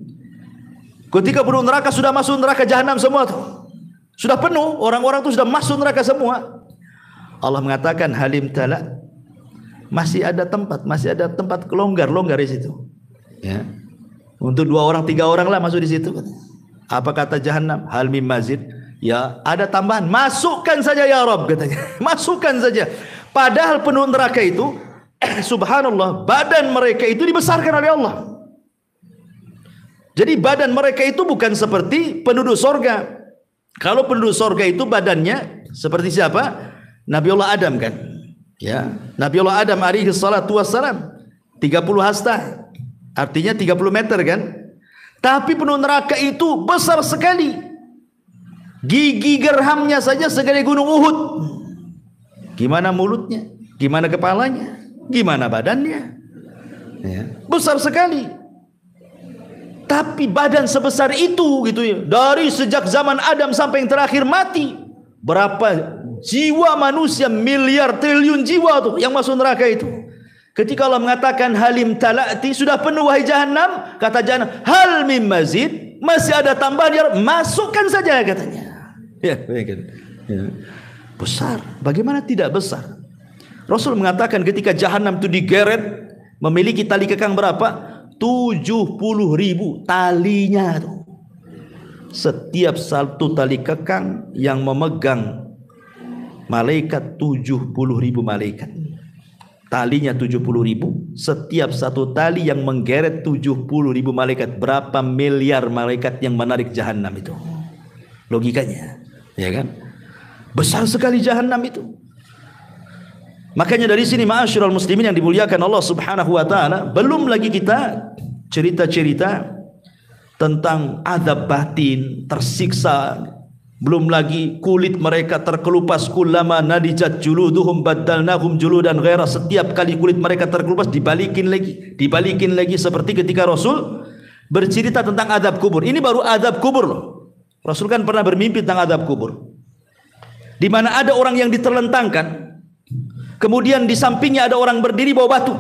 Ketika penduduk neraka sudah masuk neraka jahanam semua tuh, sudah penuh, orang-orang itu sudah masuk neraka semua, Allah mengatakan halim tala', masih ada tempat longgar di situ. Ya. Untuk 2 orang 3 orang lah masuk di situ. Apa kata jahanam? Hal mim mazid. Ya, ada tambahan. Masukkan saja ya Rabb katanya. Masukkan saja. Padahal penuh neraka itu subhanallah, badan mereka itu dibesarkan oleh Allah. Jadi badan mereka itu bukan seperti penduduk sorga. Kalau penduduk sorga itu badannya seperti siapa? Nabiullah Adam kan. Ya, Nabiullah Adam alaihi salatu wassalam 30 hasta, artinya 30 meter kan. Tapi penuh neraka itu besar sekali, gigi gerhamnya saja segede gunung Uhud. Gimana mulutnya, gimana kepalanya, gimana badannya, ya, besar sekali. Tapi badan sebesar itu gitu ya, dari sejak zaman Adam sampai yang terakhir mati, berapa jiwa manusia, miliar triliun jiwa tuh yang masuk neraka itu. Ketika Allah mengatakan halim tala'ti, sudah penuh wahai jahanam, kata jahanam hal mim mazid, masih ada tambahan ya, masukkan saja katanya. Ya, ya. Besar, bagaimana tidak besar? Rasul mengatakan ketika jahanam itu digeret, memiliki tali kekang berapa? 70.000 talinya tuh. Setiap satu tali kekang yang memegang malaikat 70.000 malaikat. Talinya 70.000, setiap satu tali yang menggeret 70.000 malaikat. Berapa miliar malaikat yang menarik jahanam itu? Logikanya, ya kan? Besar sekali jahanam itu. Makanya dari sini ma'asyiral muslimin yang dimuliakan Allah Subhanahu wa taala, belum lagi kita cerita-cerita tentang azab batin, tersiksa, belum lagi kulit mereka terkelupas, kullama nadijat juluduhum baddalnahum juludan ghaira, setiap kali kulit mereka terkelupas dibalikin lagi seperti ketika Rasul bercerita tentang azab kubur. Ini baru azab kubur loh. Rasul kan pernah bermimpi tentang azab kubur, di mana ada orang yang diterlentangkan, kemudian di sampingnya ada orang berdiri bawa batu,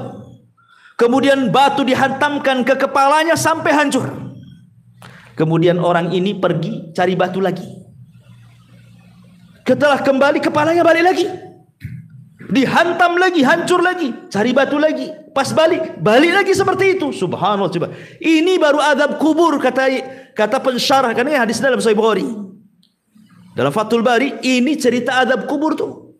kemudian batu dihantamkan ke kepalanya sampai hancur. Kemudian orang ini pergi cari batu lagi, setelah kembali kepalanya balik lagi. dihantam lagi, hancur lagi, cari batu lagi, pas balik lagi seperti itu. Subhanallah. Coba, ini baru azab kubur, kata pensyarah, karena hadis dalam Sahih Bukhari, dalam Fathul Bari, ini cerita azab kubur tuh.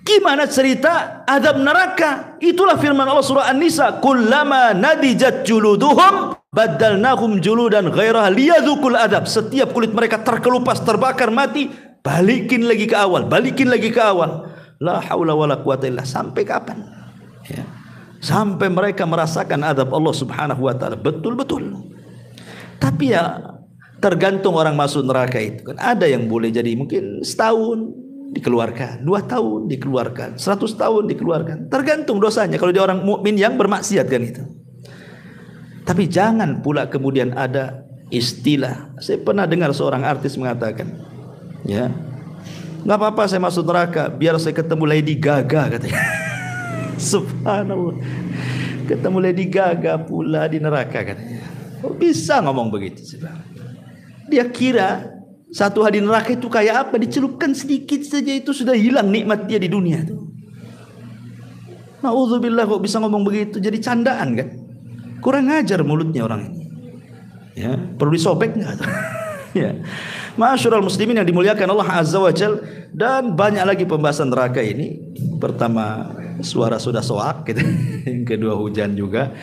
Gimana cerita azab neraka? Itulah firman Allah surah An-Nisa, kullama nadijat juluduhum baddalnahum juludan ghairaha liyadzuqul adab. Setiap kulit mereka terkelupas, terbakar, mati, balikin lagi ke awal, balikin lagi ke awal. La haula wala quwata illa. Sampai kapan? Ya. Sampai mereka merasakan azab Allah Subhanahu wa taala betul-betul. Tapi ya tergantung orang masuk neraka itu kan. Ada yang boleh jadi mungkin setahun dikeluarkan, 2 tahun dikeluarkan, 100 tahun dikeluarkan, tergantung dosanya. Kalau dia orang mukmin yang bermaksiat kan itu. Tapi jangan pula kemudian ada istilah. Saya pernah dengar seorang artis mengatakan, ya, nggak apa-apa saya masuk neraka biar saya ketemu Lady Gaga, katanya. Subhanallah, ketemu Lady Gaga pula di neraka, katanya. Kok bisa ngomong begitu? Dia kira satu hari neraka itu kayak apa? Dicelupkan sedikit saja itu sudah hilang nikmat dia di dunia itu. Na'udzubillah, kok bisa ngomong begitu? Jadi candaan kan? Kurang ajar mulutnya orang ini. Ya, perlu disobek nggak? Ya. Ma'asyiral muslimin yang dimuliakan Allah Azza wa Jal, dan banyak lagi pembahasan neraka ini. Pertama, suara sudah soak gitu. Yang kedua, hujan juga.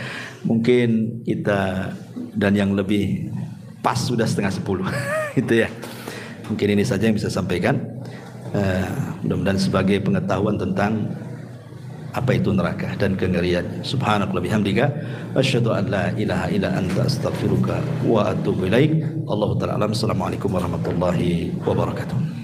Mungkin kita, dan yang lebih pas sudah 9:30. Itu ya. Mungkin ini saja yang bisa sampaikan. Mudah-mudahan sebagai pengetahuan tentang apa itu neraka dan kengerian. Subhanakallah bihamdika asyhadu an la ilaha illa anta astaghfiruka wa atubu ilaik. Allahu ta'ala alam. Assalamualaikum warahmatullahi wabarakatuh.